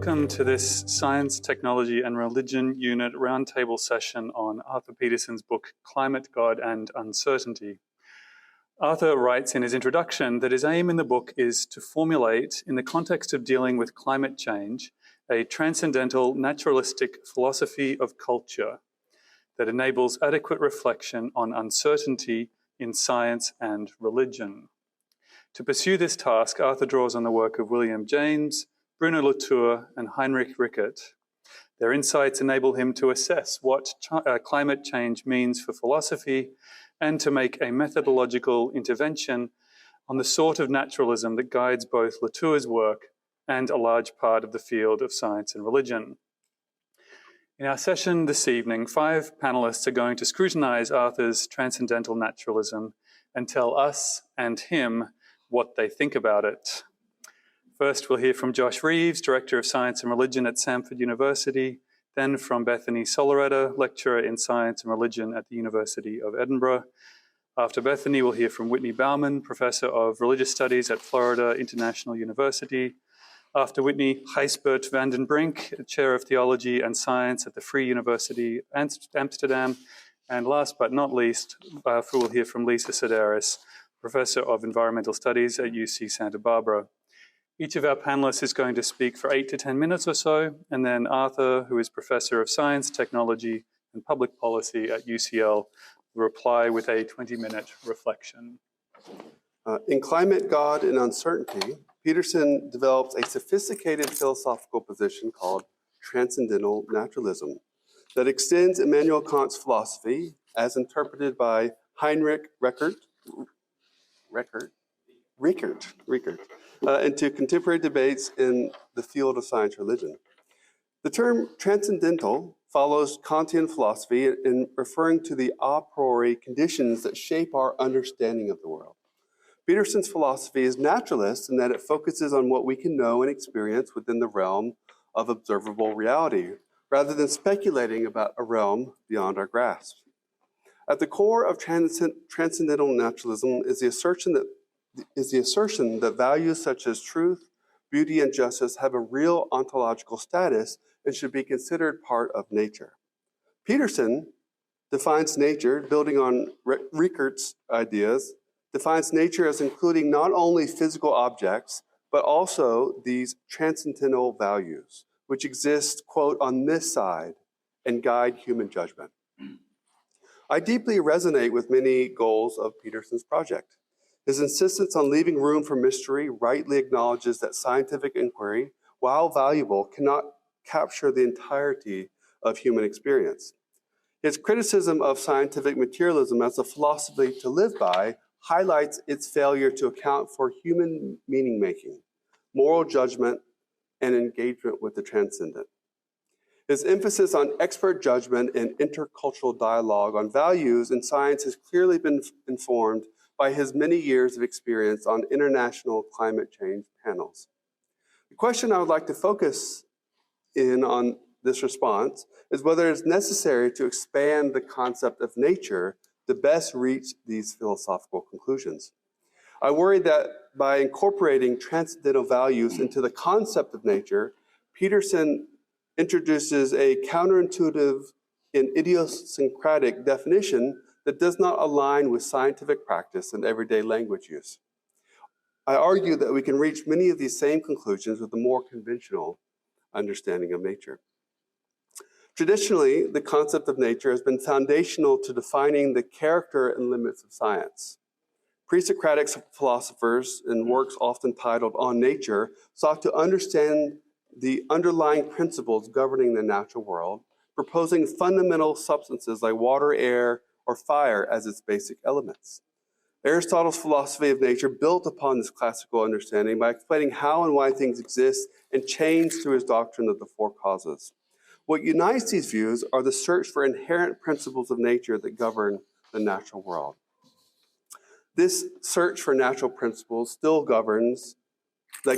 Welcome to this Science, Technology and Religion Unit roundtable session on Arthur Petersen's book, Climate, God and Uncertainty. Arthur writes in his introduction that his aim in the book is to formulate, in the context of dealing with climate change, a transcendental, naturalistic philosophy of culture that enables adequate reflection on uncertainty in science and religion. To pursue this task, Arthur draws on the work of William James, Bruno Latour and Heinrich Rickert. Their insights enable him to assess what climate change means for philosophy and to make a methodological intervention on the sort of naturalism that guides both Latour's work and a large part of the field of science and religion. In our session this evening, 5 panelists are going to scrutinize Arthur's transcendental naturalism and tell us and him what they think about it. First, we'll hear from Josh Reeves, Director of Science and Religion at Samford University, then from Bethany Solaretta, Lecturer in Science and Religion at the University of Edinburgh. After Bethany, we'll hear from Whitney Bauman, Professor of Religious Studies at Florida International University. After Whitney, Gijsbert van den Brink, Chair of Theology and Science at the Free University Amsterdam. And last but not least, we'll hear from Lisa Sedaris, Professor of Environmental Studies at UC Santa Barbara. Each of our panelists is going to speak for 8 to 10 minutes or so, and then Arthur, who is Professor of Science, Technology, and Public Policy at UCL, will reply with a 20-minute reflection. In Climate, God and Uncertainty, Petersen develops a sophisticated philosophical position called transcendental naturalism that extends Immanuel Kant's philosophy, as interpreted by Heinrich Rickert, into contemporary debates in the field of science religion. The term transcendental follows Kantian philosophy in referring to the a priori conditions that shape our understanding of the world. Petersen's philosophy is naturalist in that it focuses on what we can know and experience within the realm of observable reality, rather than speculating about a realm beyond our grasp. At the core of transcendental naturalism is the assertion that values such as truth, beauty, and justice have a real ontological status and should be considered part of nature. Petersen defines nature, building on Rickert's ideas, defines nature as including not only physical objects, but also these transcendental values, which exist, quote, on this side and guide human judgment. I deeply resonate with many goals of Petersen's project. His insistence on leaving room for mystery rightly acknowledges that scientific inquiry, while valuable, cannot capture the entirety of human experience. His criticism of scientific materialism as a philosophy to live by highlights its failure to account for human meaning-making, moral judgment, and engagement with the transcendent. His emphasis on expert judgment and intercultural dialogue on values in science has clearly been informed by his many years of experience on international climate change panels. The question I would like to focus in on this response is whether it's necessary to expand the concept of nature to best reach these philosophical conclusions. I worry that by incorporating transcendental values into the concept of nature, Petersen introduces a counterintuitive and idiosyncratic definition that does not align with scientific practice and everyday language use. I argue that we can reach many of these same conclusions with a more conventional understanding of nature. Traditionally, the concept of nature has been foundational to defining the character and limits of science. Pre-Socratic philosophers, in works often titled On Nature, sought to understand the underlying principles governing the natural world, proposing fundamental substances like water, air, or fire as its basic elements. Aristotle's philosophy of nature built upon this classical understanding by explaining how and why things exist and change through his doctrine of the 4 causes. What unites these views are the search for inherent principles of nature that govern the natural world. This search for natural principles that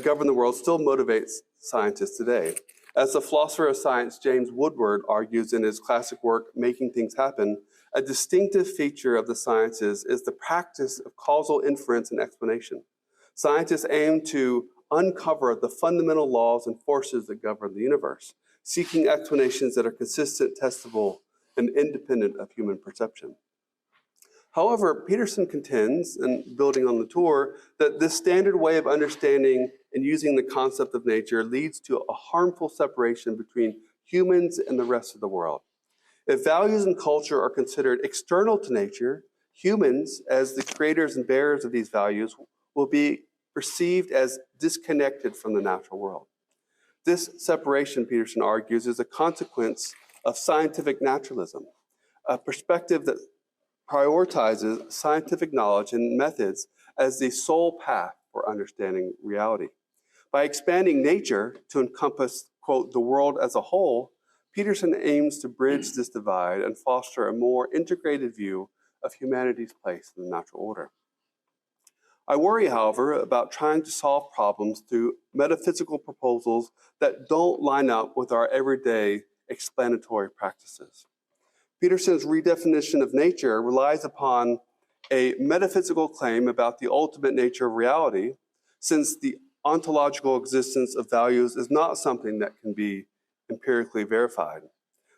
govern the world still motivates scientists today. As the philosopher of science James Woodward argues in his classic work, Making Things Happen, a distinctive feature of the sciences is the practice of causal inference and explanation. Scientists aim to uncover the fundamental laws and forces that govern the universe, seeking explanations that are consistent, testable, and independent of human perception. However, Petersen contends, and building on Latour, that this standard way of understanding and using the concept of nature leads to a harmful separation between humans and the rest of the world. If values and culture are considered external to nature, humans, as the creators and bearers of these values, will be perceived as disconnected from the natural world. This separation, Petersen argues, is a consequence of scientific naturalism, a perspective that prioritizes scientific knowledge and methods as the sole path for understanding reality. By expanding nature to encompass, quote, the world as a whole, Petersen aims to bridge this divide and foster a more integrated view of humanity's place in the natural order. I worry, however, about trying to solve problems through metaphysical proposals that don't line up with our everyday explanatory practices. Petersen's redefinition of nature relies upon a metaphysical claim about the ultimate nature of reality, since the ontological existence of values is not something that can be empirically verified.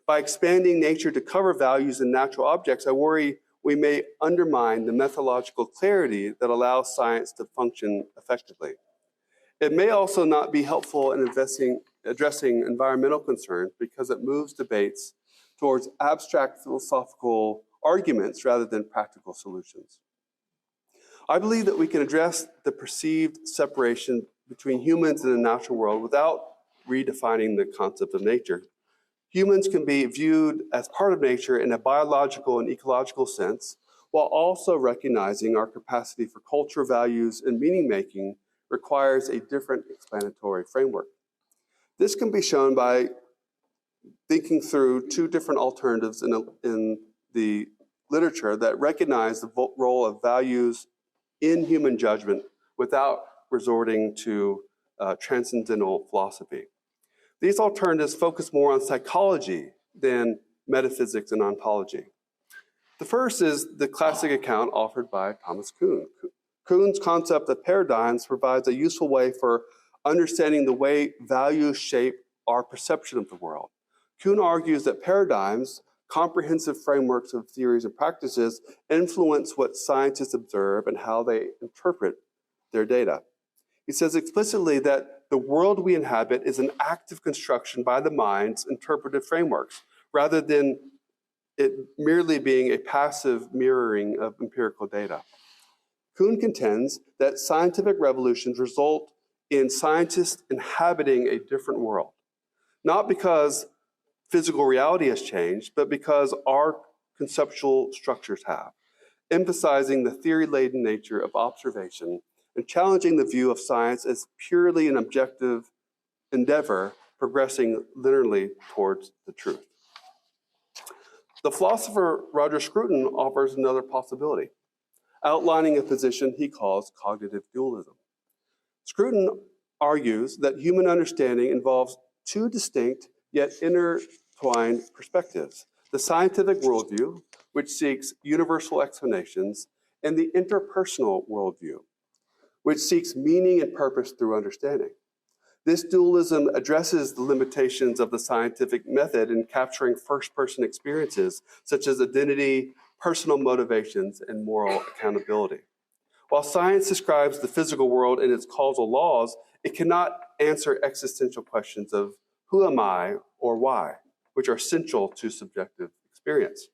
By expanding nature to cover values in natural objects, I worry we may undermine the methodological clarity that allows science to function effectively. It may also not be helpful in addressing environmental concerns because it moves debates towards abstract philosophical arguments rather than practical solutions. I believe that we can address the perceived separation between humans and the natural world without redefining the concept of nature. Humans can be viewed as part of nature in a biological and ecological sense, while also recognizing our capacity for culture, values, and meaning-making requires a different explanatory framework. This can be shown by thinking through two different alternatives in the literature that recognize the role of values in human judgment without resorting to transcendental philosophy. These alternatives focus more on psychology than metaphysics and ontology. The first is the classic account offered by Thomas Kuhn. Kuhn's concept of paradigms provides a useful way for understanding the way values shape our perception of the world. Kuhn argues that paradigms, comprehensive frameworks of theories and practices, influence what scientists observe and how they interpret their data. He says explicitly that the world we inhabit is an active construction by the mind's interpretive frameworks, rather than it merely being a passive mirroring of empirical data. Kuhn contends that scientific revolutions result in scientists inhabiting a different world, not because physical reality has changed, but because our conceptual structures have, emphasizing the theory-laden nature of observation and challenging the view of science as purely an objective endeavor progressing linearly towards the truth. The philosopher Roger Scruton offers another possibility, outlining a position he calls cognitive dualism. Scruton argues that human understanding involves two distinct yet intertwined perspectives: the scientific worldview, which seeks universal explanations, and the interpersonal worldview, which seeks meaning and purpose through understanding. This dualism addresses the limitations of the scientific method in capturing first-person experiences, such as identity, personal motivations, and moral accountability. While science describes the physical world and its causal laws, it cannot answer existential questions of who am I or why, which are central to subjective experience.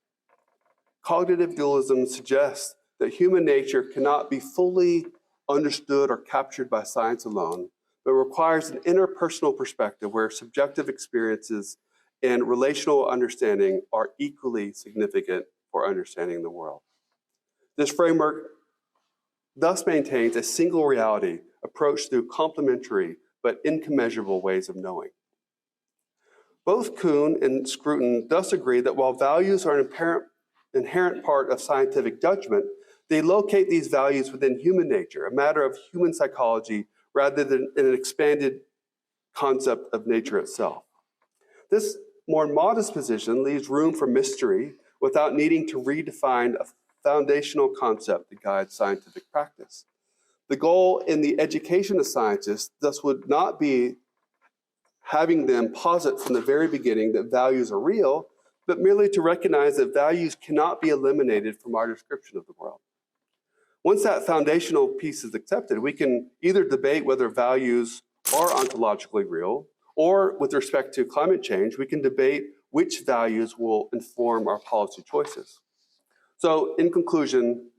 Cognitive dualism suggests that human nature cannot be fully understood or captured by science alone, but requires an interpersonal perspective where subjective experiences and relational understanding are equally significant for understanding the world. This framework thus maintains a single reality approach through complementary but incommensurable ways of knowing. Both Kuhn and Scruton thus agree that while values are an inherent part of scientific judgment, they locate these values within human nature, a matter of human psychology, rather than in an expanded concept of nature itself. This more modest position leaves room for mystery without needing to redefine a foundational concept that guides scientific practice. The goal in the education of scientists thus would not be having them posit from the very beginning that values are real, but merely to recognize that values cannot be eliminated from our description of the world. Once that foundational piece is accepted, we can either debate whether values are ontologically real, or with respect to climate change, we can debate which values will inform our policy choices. So in conclusion,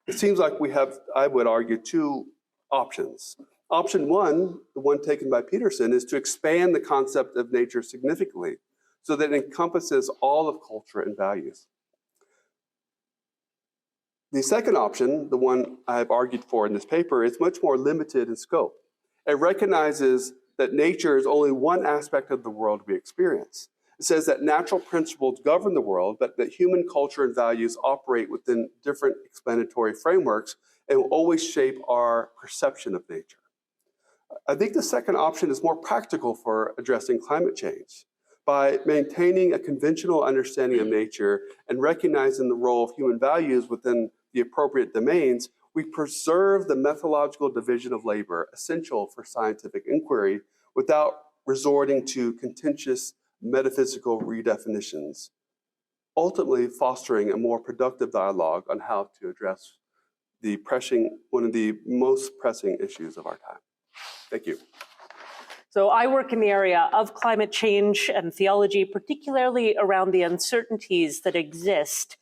it seems like we have, I would argue, two options. Option one, the one taken by Petersen, is to expand the concept of nature significantly so that it encompasses all of culture and values. The second option, the one I have argued for in this paper, is much more limited in scope. It recognizes that nature is only one aspect of the world we experience. It says that natural principles govern the world, but that human culture and values operate within different explanatory frameworks and will always shape our perception of nature. I think the second option is more practical for addressing climate change. By maintaining a conventional understanding of nature and recognizing the role of human values within the appropriate domains, we preserve the methodological division of labor essential for scientific inquiry without resorting to contentious metaphysical redefinitions, ultimately fostering a more productive dialogue on how to address one of the most pressing issues of our time. Thank you. So I work in the area of climate change and theology, particularly around the uncertainties that exist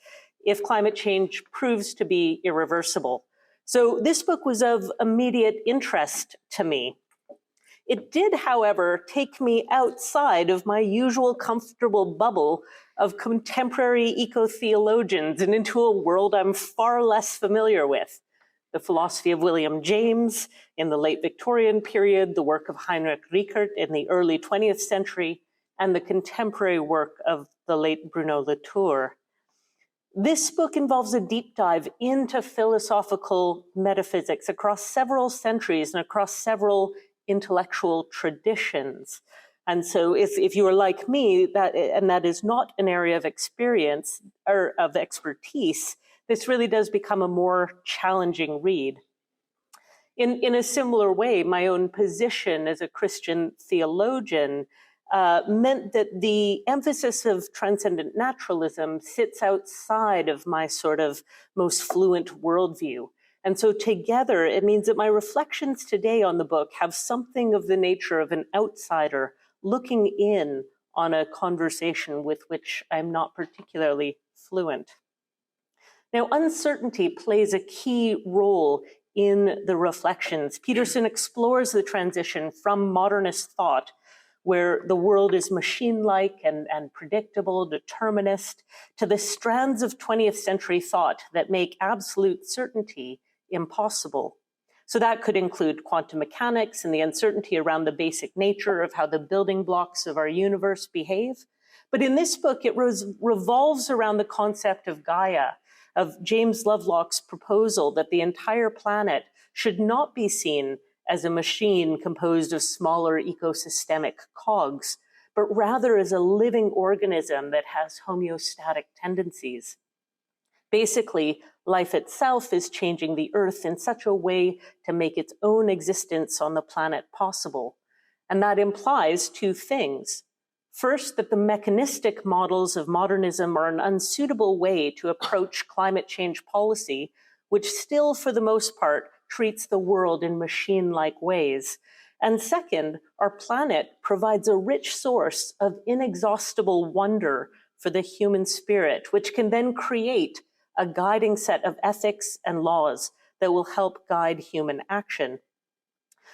if climate change proves to be irreversible. So this book was of immediate interest to me. It did, however, take me outside of my usual comfortable bubble of contemporary eco-theologians and into a world I'm far less familiar with. The philosophy of William James in the late Victorian period, the work of Heinrich Rickert in the early 20th century, and the contemporary work of the late Bruno Latour. This book involves a deep dive into philosophical metaphysics across several centuries and across several intellectual traditions. And so if you are like me, that is not an area of experience or of expertise, this really does become a more challenging read. In a similar way, my own position as a Christian theologian meant that the emphasis of transcendent naturalism sits outside of my sort of most fluent worldview. And so together, it means that my reflections today on the book have something of the nature of an outsider looking in on a conversation with which I'm not particularly fluent. Now, uncertainty plays a key role in the reflections. Petersen explores the transition from modernist thought, where the world is machine-like and predictable, determinist, to the strands of 20th century thought that make absolute certainty impossible. So that could include quantum mechanics and the uncertainty around the basic nature of how the building blocks of our universe behave. But in this book, it revolves around the concept of Gaia, of James Lovelock's proposal that the entire planet should not be seen as a machine composed of smaller ecosystemic cogs, but rather as a living organism that has homeostatic tendencies. Basically, life itself is changing the Earth in such a way to make its own existence on the planet possible. And that implies two things. First, that the mechanistic models of modernism are an unsuitable way to approach climate change policy, which still, for the most part, treats the world in machine-like ways. And second, our planet provides a rich source of inexhaustible wonder for the human spirit, which can then create a guiding set of ethics and laws that will help guide human action.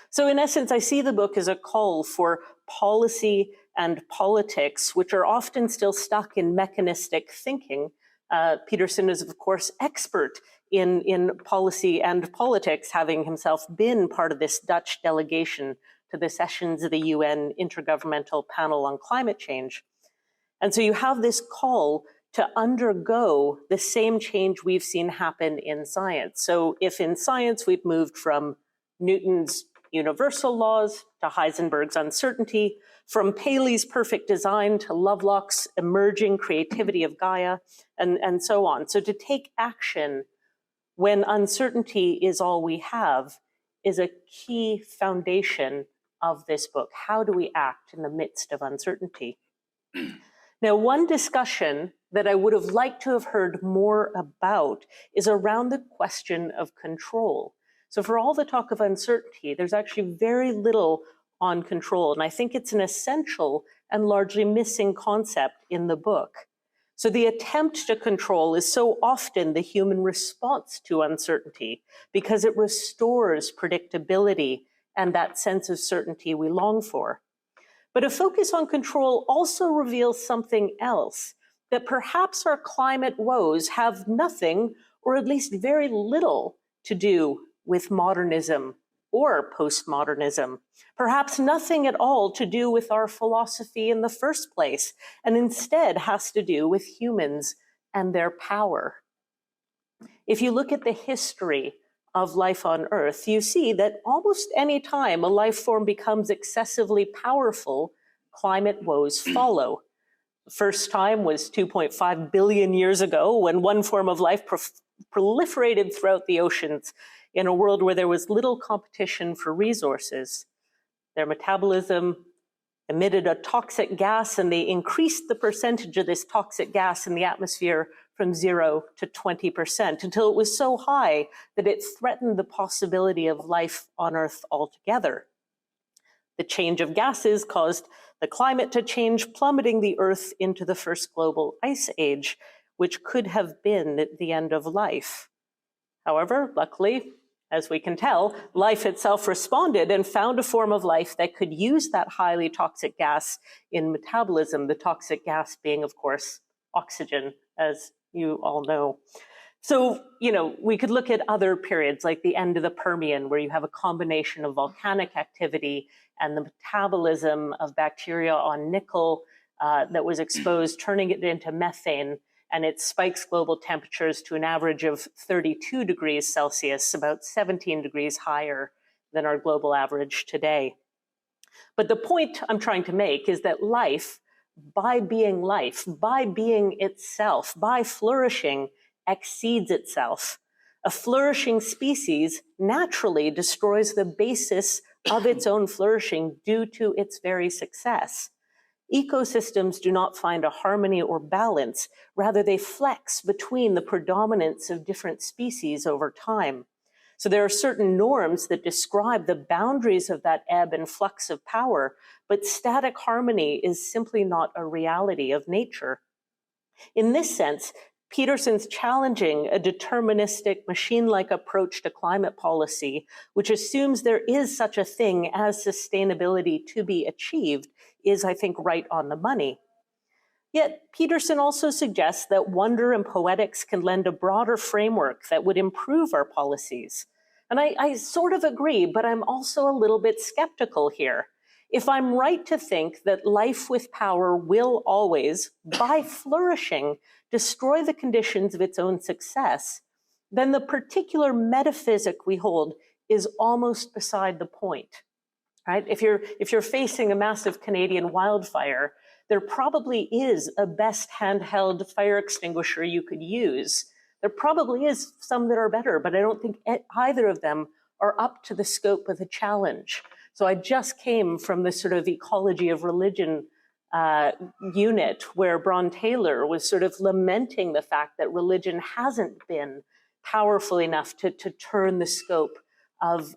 So in essence, I see the book as a call for policy and politics, which are often still stuck in mechanistic thinking. Petersen is, of course, expert in policy and politics, having himself been part of this Dutch delegation to the sessions of the UN Intergovernmental Panel on Climate Change. And so you have this call to undergo the same change we've seen happen in science. So if in science we've moved from Newton's universal laws to Heisenberg's uncertainty, from Paley's perfect design to Lovelock's emerging creativity of Gaia, and so on. So to take action when uncertainty is all we have is a key foundation of this book. How do we act in the midst of uncertainty? Now, one discussion that I would have liked to have heard more about is around the question of control. So for all the talk of uncertainty, there's actually very little on control, and I think it's an essential and largely missing concept in the book. So the attempt to control is so often the human response to uncertainty because it restores predictability and that sense of certainty we long for. But a focus on control also reveals something else, that perhaps our climate woes have nothing, or at least very little, to do with modernism or postmodernism. Perhaps nothing at all to do with our philosophy in the first place, and instead has to do with humans and their power. If you look at the history of life on Earth, you see that almost any time a life form becomes excessively powerful, climate woes follow. The first time was 2.5 billion years ago, when one form of life proliferated throughout the oceans in a world where there was little competition for resources. Their metabolism emitted a toxic gas, and they increased the percentage of this toxic gas in the atmosphere from 0 to 20%, until it was so high that it threatened the possibility of life on Earth altogether. The change of gases caused the climate to change, plummeting the Earth into the first global ice age, which could have been the end of life. However, luckily, as we can tell, life itself responded and found a form of life that could use that highly toxic gas in metabolism, the toxic gas being, of course, oxygen, as you all know. So, we could look at other periods like the end of the Permian, where you have a combination of volcanic activity and the metabolism of bacteria on nickel that was exposed, turning it into methane, and it spikes global temperatures to an average of 32 degrees Celsius, about 17 degrees higher than our global average today. But the point I'm trying to make is that life, by being itself, by flourishing, exceeds itself. A flourishing species naturally destroys the basis of its own flourishing due to its very success. Ecosystems do not find a harmony or balance. Rather, they flex between the predominance of different species over time. So there are certain norms that describe the boundaries of that ebb and flux of power, but static harmony is simply not a reality of nature. In this sense, Petersen's challenging a deterministic, machine-like approach to climate policy, which assumes there is such a thing as sustainability to be achieved, is, I think, right on the money. Yet, Petersen also suggests that wonder and poetics can lend a broader framework that would improve our policies. And I sort of agree, but I'm also a little bit skeptical here. If I'm right to think that life with power will always, by flourishing, destroy the conditions of its own success, then the particular metaphysic we hold is almost beside the point. Right? If you're facing a massive Canadian wildfire, there probably is a best handheld fire extinguisher you could use. There probably is some that are better, but I don't think either of them are up to the scope of the challenge. So I just came from the sort of ecology of religion unit where Bron Taylor was sort of lamenting the fact that religion hasn't been powerful enough to turn the scope of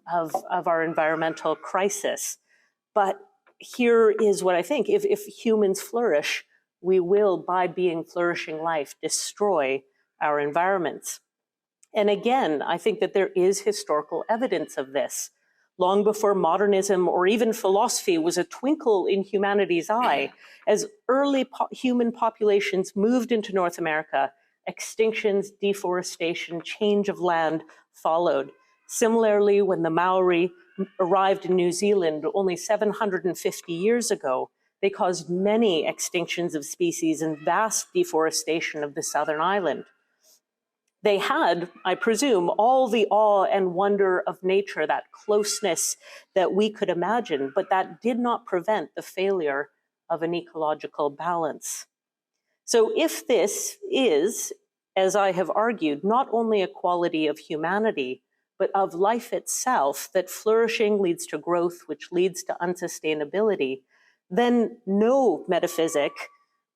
our environmental crisis. But here is what I think. If humans flourish, we will, by being flourishing life, destroy our environments. And again, I think that there is historical evidence of this. Long before modernism or even philosophy was a twinkle in humanity's eye, as early human populations moved into North America, extinctions, deforestation, change of land followed. Similarly, when the Maori arrived in New Zealand only 750 years ago, they caused many extinctions of species and vast deforestation of the southern island. They had, I presume, all the awe and wonder of nature, that closeness that we could imagine, but that did not prevent the failure of an ecological balance. So if this is, as I have argued, not only a quality of humanity, but of life itself, that flourishing leads to growth, which leads to unsustainability, then no metaphysic,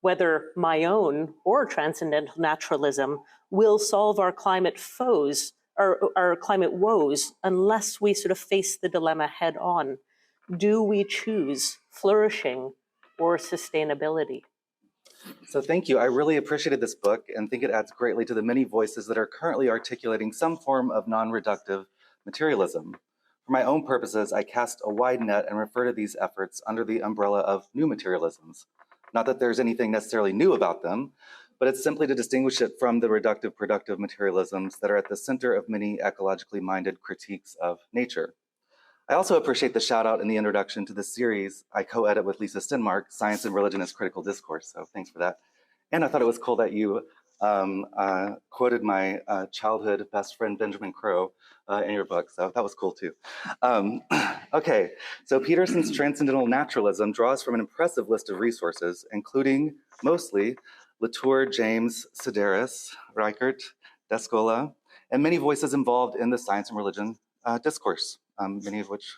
whether my own or transcendental naturalism, will solve our climate foes or our climate woes unless we sort of face the dilemma head on. Do we choose flourishing or sustainability? So thank you. I really appreciated this book and think it adds greatly to the many voices that are currently articulating some form of non-reductive materialism. For my own purposes, I cast a wide net and refer to these efforts under the umbrella of new materialisms. Not that there's anything necessarily new about them, but it's simply to distinguish it from the reductive productive materialisms that are at the center of many ecologically minded critiques of nature. I also appreciate the shout out in the introduction to the series I co-edit with Lisa Stenmark, Science and Religion as Critical Discourse, so thanks for that. And I thought it was cool that you quoted my childhood best friend, Benjamin Crow, in your book, so that was cool too. Okay, so Petersen's transcendental naturalism draws from an impressive list of resources, including mostly Latour, James, Sedaris, Rickert, Descola, and many voices involved in the science and religion discourse, many of which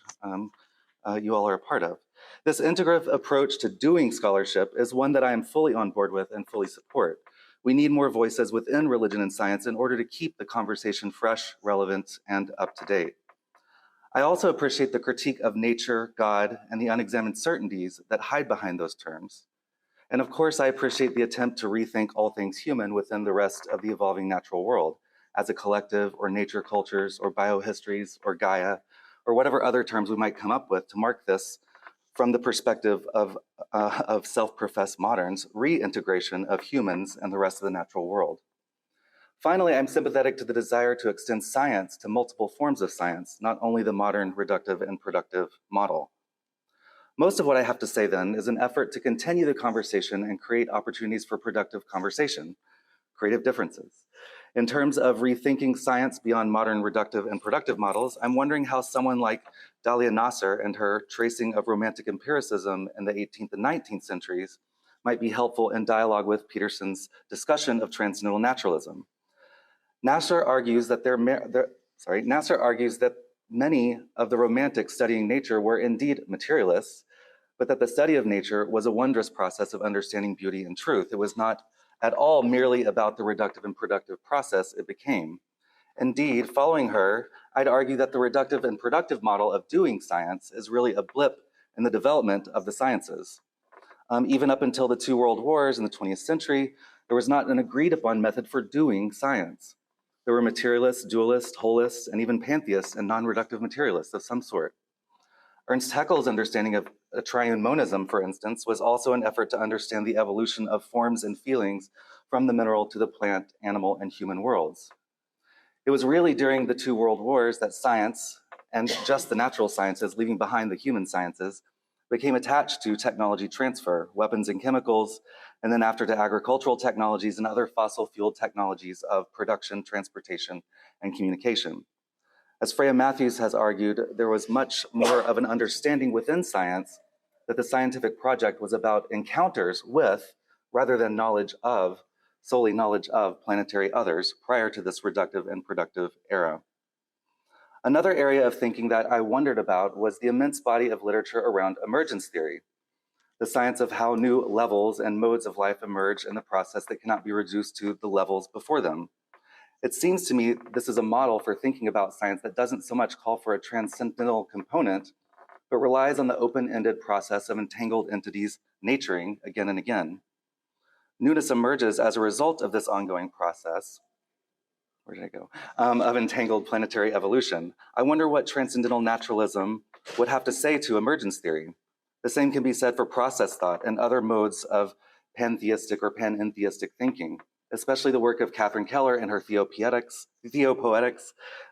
you all are a part of. This integrative approach to doing scholarship is one that I am fully on board with and fully support. We need more voices within religion and science in order to keep the conversation fresh, relevant, and up to date. I also appreciate the critique of nature, God, and the unexamined certainties that hide behind those terms. And of course, I appreciate the attempt to rethink all things human within the rest of the evolving natural world as a collective, or nature cultures, or biohistories, or Gaia, or whatever other terms we might come up with to mark this from the perspective of self-professed moderns, reintegration of humans and the rest of the natural world. Finally, I'm sympathetic to the desire to extend science to multiple forms of science, not only the modern reductive and productive model. Most of what I have to say then is an effort to continue the conversation and create opportunities for productive conversation, creative differences. In terms of rethinking science beyond modern reductive and productive models, I'm wondering how someone like Dalia Nasser and her tracing of romantic empiricism in the 18th and 19th centuries might be helpful in dialogue with Petersen's discussion of transcendental naturalism. Nasser argues that many of the romantics studying nature were indeed materialists, but that the study of nature was a wondrous process of understanding beauty and truth. It was not at all merely about the reductive and productive process it became. Indeed, following her, I'd argue that the reductive and productive model of doing science is really a blip in the development of the sciences. Even up until the two world wars in the 20th century, there was not an agreed upon method for doing science. There were materialists, dualists, holists, and even pantheists and non-reductive materialists of some sort. Ernst Haeckel's understanding of a triune monism, for instance, was also an effort to understand the evolution of forms and feelings from the mineral to the plant, animal, and human worlds. It was really during the two world wars that science, and just the natural sciences, leaving behind the human sciences, became attached to technology transfer, weapons and chemicals, and then after to agricultural technologies and other fossil fuel technologies of production, transportation, and communication. As Freya Matthews has argued, there was much more of an understanding within science that the scientific project was about encounters with, rather than solely knowledge of planetary others prior to this reductive and productive era. Another area of thinking that I wondered about was the immense body of literature around emergence theory, the science of how new levels and modes of life emerge in the process that cannot be reduced to the levels before them. It seems to me this is a model for thinking about science that doesn't so much call for a transcendental component, but relies on the open-ended process of entangled entities naturing again and again. Newness emerges as a result of this ongoing process, of entangled planetary evolution. I wonder what transcendental naturalism would have to say to emergence theory. The same can be said for process thought and other modes of pantheistic or panentheistic thinking, especially the work of Catherine Keller and her theopoetics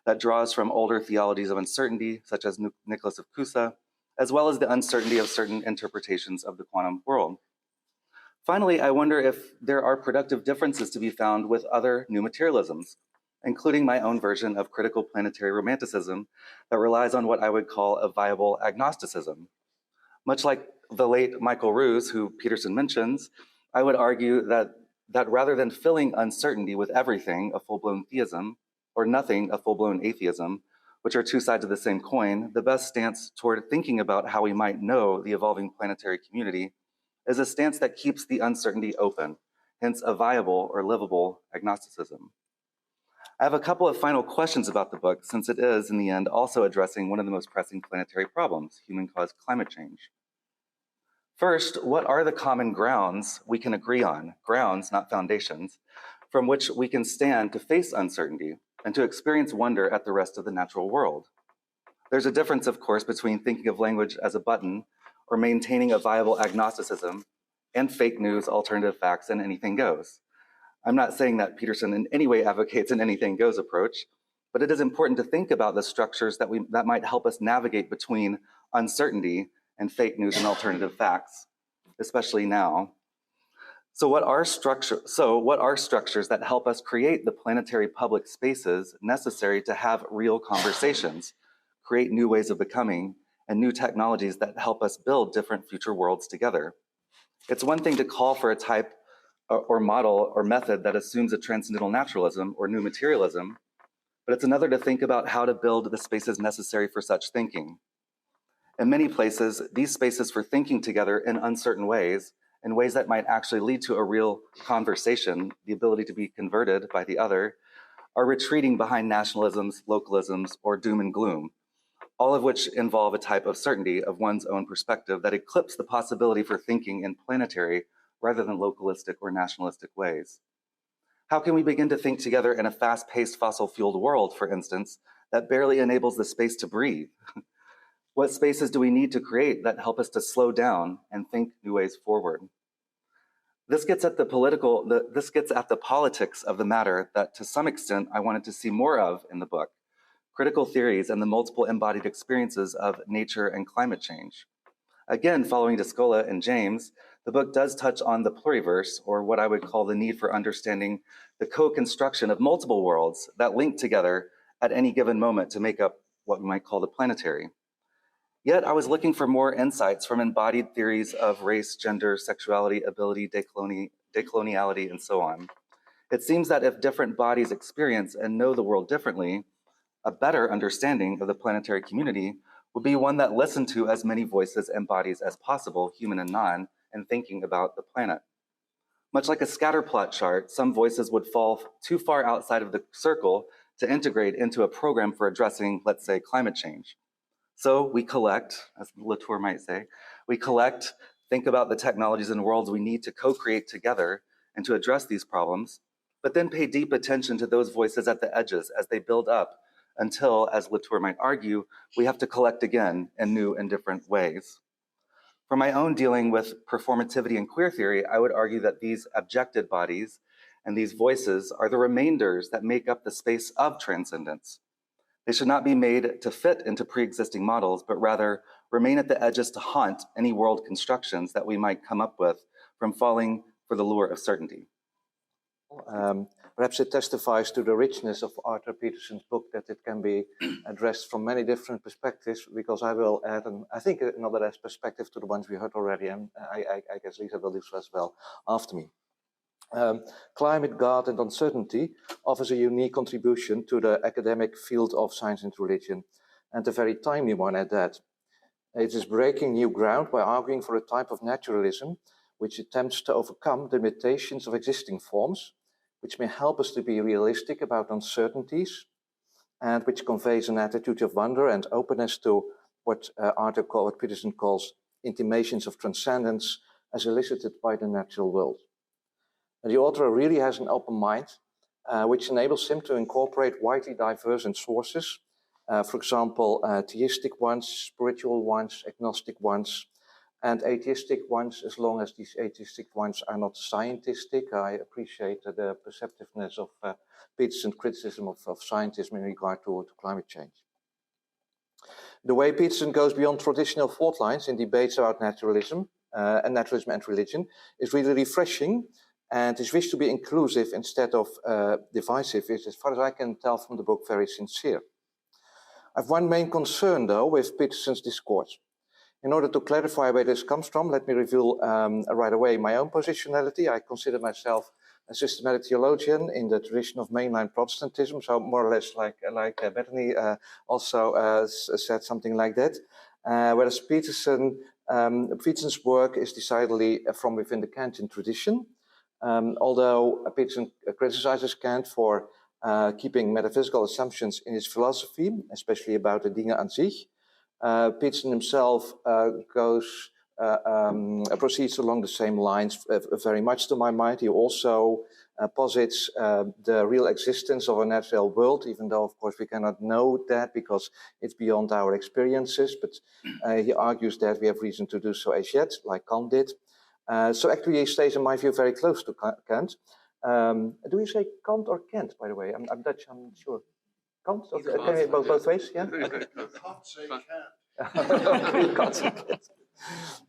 that draws from older theologies of uncertainty, such as Nicholas of Cusa, as well as the uncertainty of certain interpretations of the quantum world. Finally, I wonder if there are productive differences to be found with other new materialisms, including my own version of critical planetary romanticism that relies on what I would call a viable agnosticism. Much like the late Michael Ruse, who Petersen mentions, I would argue that rather than filling uncertainty with everything, a full-blown theism, or nothing, a full-blown atheism, which are two sides of the same coin, the best stance toward thinking about how we might know the evolving planetary community is a stance that keeps the uncertainty open, hence a viable or livable agnosticism. I have a couple of final questions about the book, since it is, in the end, also addressing one of the most pressing planetary problems, human-caused climate change. First, what are the common grounds we can agree on, grounds, not foundations, from which we can stand to face uncertainty and to experience wonder at the rest of the natural world? There's a difference, of course, between thinking of language as a button or maintaining a viable agnosticism and fake news, alternative facts, and anything goes. I'm not saying that Petersen in any way advocates an anything goes approach, but it is important to think about the structures that might help us navigate between uncertainty and fake news and alternative facts, especially now. So what are structures that help us create the planetary public spaces necessary to have real conversations, create new ways of becoming, and new technologies that help us build different future worlds together? It's one thing to call for a type or model or method that assumes a transcendental naturalism or new materialism, but it's another to think about how to build the spaces necessary for such thinking. In many places, these spaces for thinking together in uncertain ways, in ways that might actually lead to a real conversation, the ability to be converted by the other, are retreating behind nationalisms, localisms, or doom and gloom, all of which involve a type of certainty of one's own perspective that eclipse the possibility for thinking in planetary rather than localistic or nationalistic ways. How can we begin to think together in a fast-paced fossil-fueled world, for instance, that barely enables the space to breathe? What spaces do we need to create that help us to slow down and think new ways forward? This gets at the politics of the matter that, to some extent, I wanted to see more of in the book: critical theories and the multiple embodied experiences of nature and climate change. Again, following de Scola and James, the book does touch on the pluriverse, or what I would call the need for understanding the co-construction of multiple worlds that link together at any given moment to make up what we might call the planetary. Yet I was looking for more insights from embodied theories of race, gender, sexuality, ability, decoloniality, and so on. It seems that if different bodies experience and know the world differently, a better understanding of the planetary community would be one that listened to as many voices and bodies as possible, human and non, in thinking about the planet. Much like a scatter plot chart, some voices would fall too far outside of the circle to integrate into a program for addressing, let's say, climate change. So we collect, as Latour might say, think about the technologies and worlds we need to co-create together and to address these problems, but then pay deep attention to those voices at the edges as they build up until, as Latour might argue, we have to collect again in new and different ways. For my own dealing with performativity and queer theory, I would argue that these abjected bodies and these voices are the remainders that make up the space of transcendence. They should not be made to fit into pre-existing models, but rather remain at the edges to haunt any world constructions that we might come up with from falling for the lure of certainty. Perhaps it testifies to the richness of Arthur Petersen's book, that it can be addressed from many different perspectives, because I will add, I think, another perspective to the ones we heard already, and I guess Lisa will do so as well after me. Climate, God, and uncertainty offers a unique contribution to the academic field of science and religion, and a very timely one at that. It is breaking new ground by arguing for a type of naturalism which attempts to overcome the limitations of existing forms, which may help us to be realistic about uncertainties, and which conveys an attitude of wonder and openness to what Petersen calls intimations of transcendence as elicited by the natural world. And the author really has an open mind, which enables him to incorporate widely divergent sources, for example, theistic ones, spiritual ones, agnostic ones, and atheistic ones, as long as these atheistic ones are not scientistic. I appreciate the perceptiveness of Petersen's criticism of scientism in regard to climate change. The way Petersen goes beyond traditional fault lines in debates about naturalism and religion is really refreshing, and his wish to be inclusive instead of divisive is, as far as I can tell from the book, very sincere. I have one main concern, though, with Petersen's discourse. In order to clarify where this comes from, let me reveal right away my own positionality. I consider myself a systematic theologian in the tradition of mainline Protestantism, so more or less like Bethany also said something like that. Whereas Petersen's work is decidedly from within the Kantian tradition, although Petersen criticizes Kant for keeping metaphysical assumptions in his philosophy, especially about the Dinge an sich. Petersen himself proceeds along the same lines very much to my mind. He also posits the real existence of a natural world, even though, of course, we cannot know that because it's beyond our experiences. But he argues that we have reason to do so as yet, like Kant did. So actually, he stays, in my view, very close to Kant. Do you say Kant or Kant, by the way? I'm Dutch, I'm not sure. Kant? Okay, can you both ways? Yeah? Okay. Can't say Kant. Can't say Kant.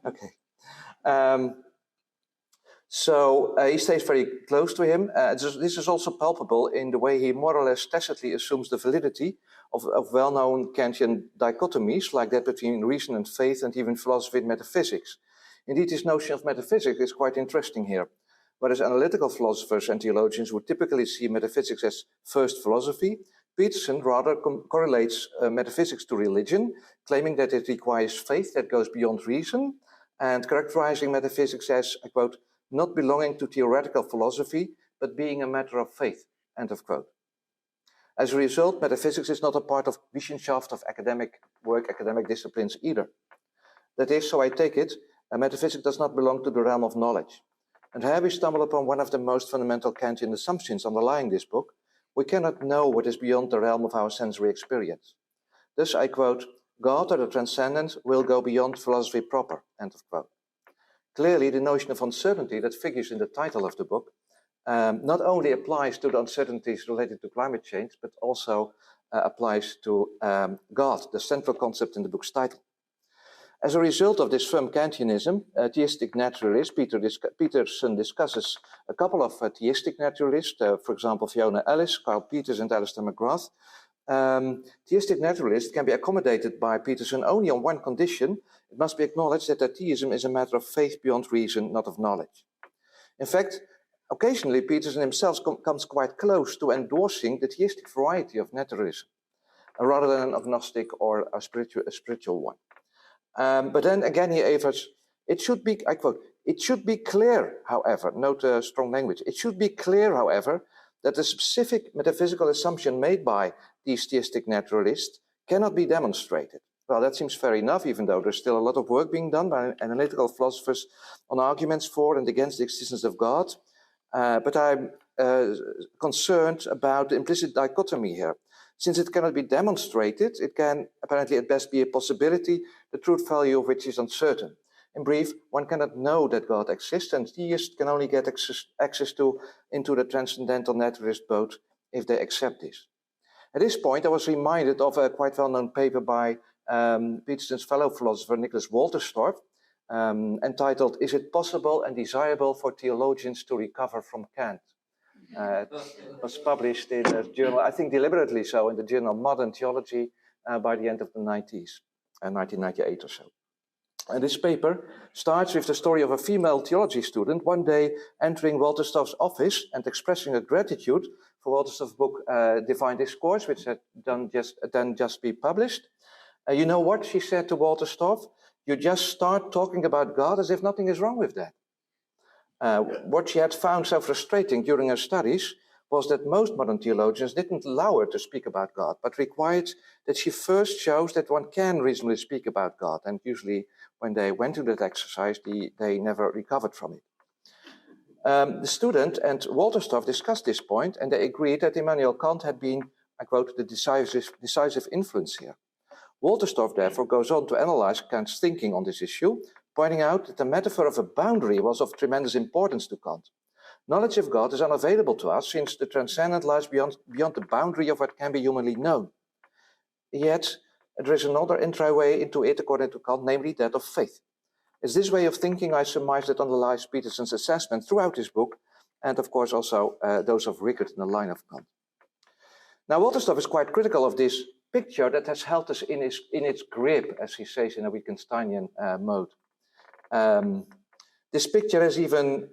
Okay. So he stays very close to him. This is also palpable in the way he more or less tacitly assumes the validity of well-known Kantian dichotomies, like that between reason and faith, and even philosophy and metaphysics. Indeed, this notion of metaphysics is quite interesting here. Whereas analytical philosophers and theologians would typically see metaphysics as first philosophy, Petersen rather correlates metaphysics to religion, claiming that it requires faith that goes beyond reason, and characterizing metaphysics as, I quote, not belonging to theoretical philosophy, but being a matter of faith, end of quote. As a result, metaphysics is not a part of Wissenschaft, of academic work, academic disciplines either. That is, so I take it, metaphysics does not belong to the realm of knowledge. And here we stumble upon one of the most fundamental Kantian assumptions underlying this book. We cannot know what is beyond the realm of our sensory experience. Thus, I quote, God or the transcendent will go beyond philosophy proper, end of quote. Clearly, the notion of uncertainty that figures in the title of the book not only applies to the uncertainties related to climate change, but also applies to God, the central concept in the book's title. As a result of this firm Kantianism, theistic naturalist Petersen discusses a couple of theistic naturalists, for example, Fiona Ellis, Carl Peters, and Alistair McGrath. Theistic naturalists can be accommodated by Petersen only on one condition. It must be acknowledged that their theism is a matter of faith beyond reason, not of knowledge. In fact, occasionally Petersen himself comes quite close to endorsing the theistic variety of naturalism, rather than an agnostic or a spiritual one. But then again, he avers, it should be, I quote, it should be clear, however, note strong language, it should be clear, however, that the specific metaphysical assumption made by these theistic naturalists cannot be demonstrated. Well, that seems fair enough, even though there's still a lot of work being done by analytical philosophers on arguments for and against the existence of God. But I'm concerned about the implicit dichotomy here. Since it cannot be demonstrated, it can apparently at best be a possibility, the truth value of which is uncertain. In brief, one cannot know that God exists, and theists can only get access into the transcendental naturalist boat if they accept this. At this point, I was reminded of a quite well-known paper by Petersen's fellow philosopher Nicholas Wolterstorff, entitled, Is it possible and desirable for theologians to recover from Kant? It was published in a journal, I think deliberately so, in the journal Modern Theology by the end of the 90s, 1998 or so. And this paper starts with the story of a female theology student one day entering Wolterstorff's office and expressing her gratitude for Wolterstorff's book Divine Discourse, which had then just been published. You know what, she said to Wolterstorff, you just start talking about God as if nothing is wrong with that. What she had found so frustrating during her studies was that most modern theologians didn't allow her to speak about God, but required that she first shows that one can reasonably speak about God. And usually when they went through that exercise, they never recovered from it. The student and Wolterstorff discussed this point, and they agreed that Immanuel Kant had been, I quote, the decisive influence here. Wolterstorff therefore goes on to analyze Kant's thinking on this issue, pointing out that the metaphor of a boundary was of tremendous importance to Kant. Knowledge of God is unavailable to us since the transcendent lies beyond the boundary of what can be humanly known. Yet, there is another entryway into it according to Kant, namely that of faith. It's this way of thinking, I surmise, that underlies Petersen's assessment throughout his book, and of course also those of Rickert in the line of Kant. Now, Wolterstorff is quite critical of this picture that has held us in its grip, as he says in a Wittgensteinian mode. This picture has even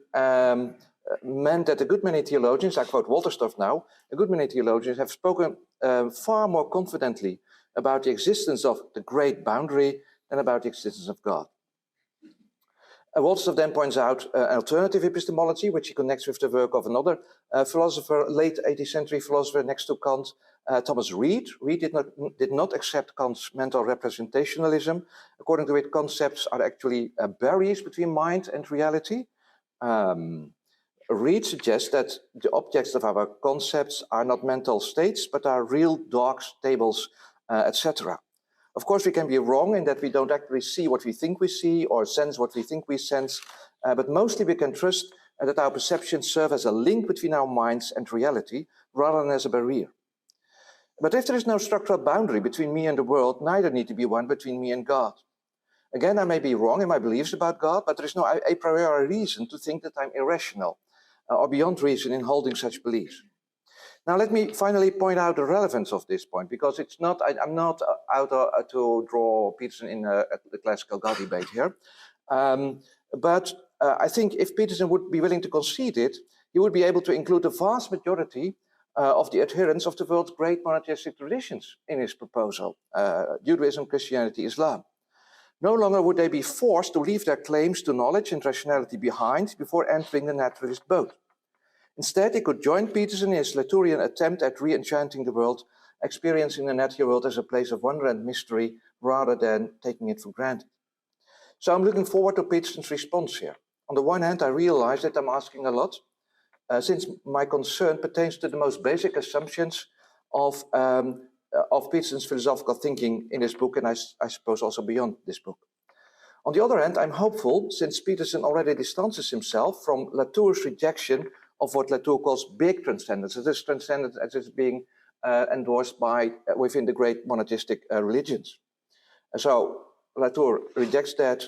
meant that a good many theologians, I quote Walterstorff now, a good many theologians have spoken far more confidently about the existence of the great boundary than about the existence of God. Walterstorff then points out an alternative epistemology, which he connects with the work of another philosopher, late 18th century philosopher next to Kant, Thomas Reid. Reid did not accept Kant's mental representationalism, according to which concepts are actually barriers between mind and reality. Reid suggests that the objects of our concepts are not mental states, but are real dogs, tables, etc. Of course, we can be wrong in that we don't actually see what we think we see or sense what we think we sense, but mostly we can trust that our perceptions serve as a link between our minds and reality rather than as a barrier. But if there is no structural boundary between me and the world, neither need to be one between me and God. Again, I may be wrong in my beliefs about God, but there is no a priori reason to think that I'm irrational or beyond reason in holding such beliefs. Now, let me finally point out the relevance of this point, because it's not, I'm not out to draw Petersen in the classical God debate here. But I think if Petersen would be willing to concede it, he would be able to include the vast majority of the adherents of the world's great monotheistic traditions in his proposal, Judaism, Christianity, Islam. No longer would they be forced to leave their claims to knowledge and rationality behind before entering the naturalist boat. Instead, he could join Petersen in his Latourian attempt at re-enchanting the world, experiencing the natural world as a place of wonder and mystery rather than taking it for granted. So I'm looking forward to Petersen's response here. On the one hand, I realize that I'm asking a lot, since my concern pertains to the most basic assumptions of Petersen's philosophical thinking in this book, and I suppose also beyond this book. On the other hand, I'm hopeful, since Petersen already distances himself from Latour's rejection of what Latour calls big transcendence. It is transcendence as it's being endorsed by within the great monotheistic religions. So Latour rejects that.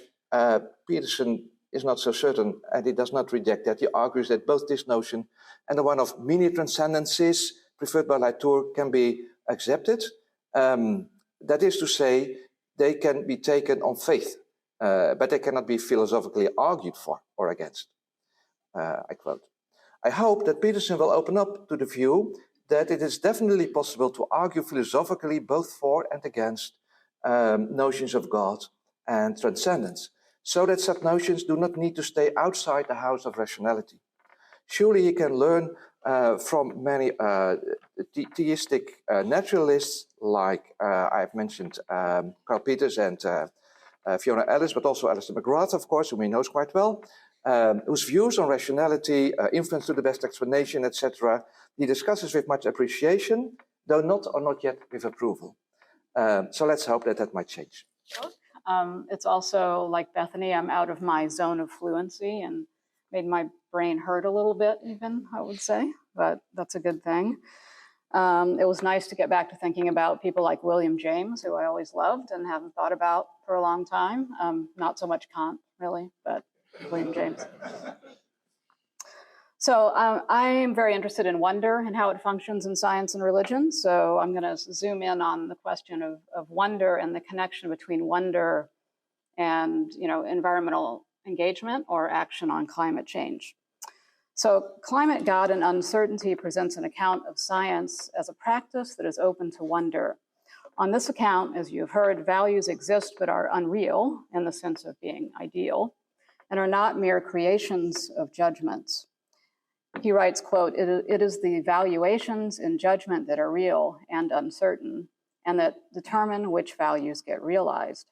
Petersen is not so certain, and he does not reject that. He argues that both this notion and the one of mini transcendences preferred by Latour can be accepted. That is to say, they can be taken on faith, but they cannot be philosophically argued for or against. I quote, I hope that Petersen will open up to the view that it is definitely possible to argue philosophically both for and against notions of God and transcendence, so that such notions do not need to stay outside the house of rationality. Surely he can learn from many theistic naturalists, like I've mentioned Carl Peters and Fiona Ellis, but also Alistair McGrath, of course, whom he knows quite well, whose views on rationality, influence to the best explanation, etc., he discusses with much appreciation, though not yet with approval. So let's hope that that might change. It's also like Bethany, I'm out of my zone of fluency and made my brain hurt a little bit even, I would say, but that's a good thing. It was nice to get back to thinking about people like William James, who I always loved and haven't thought about for a long time. Not so much Kant, really, but William James. So I'm very interested in wonder and how it functions in science and religion. So I'm going to zoom in on the question of wonder and the connection between wonder and, environmental engagement or action on climate change. So climate, God, and uncertainty presents an account of science as a practice that is open to wonder. On this account, as you've heard, values exist but are unreal in the sense of being ideal and are not mere creations of judgments. He writes, quote, it is the valuations in judgment that are real and uncertain and that determine which values get realized.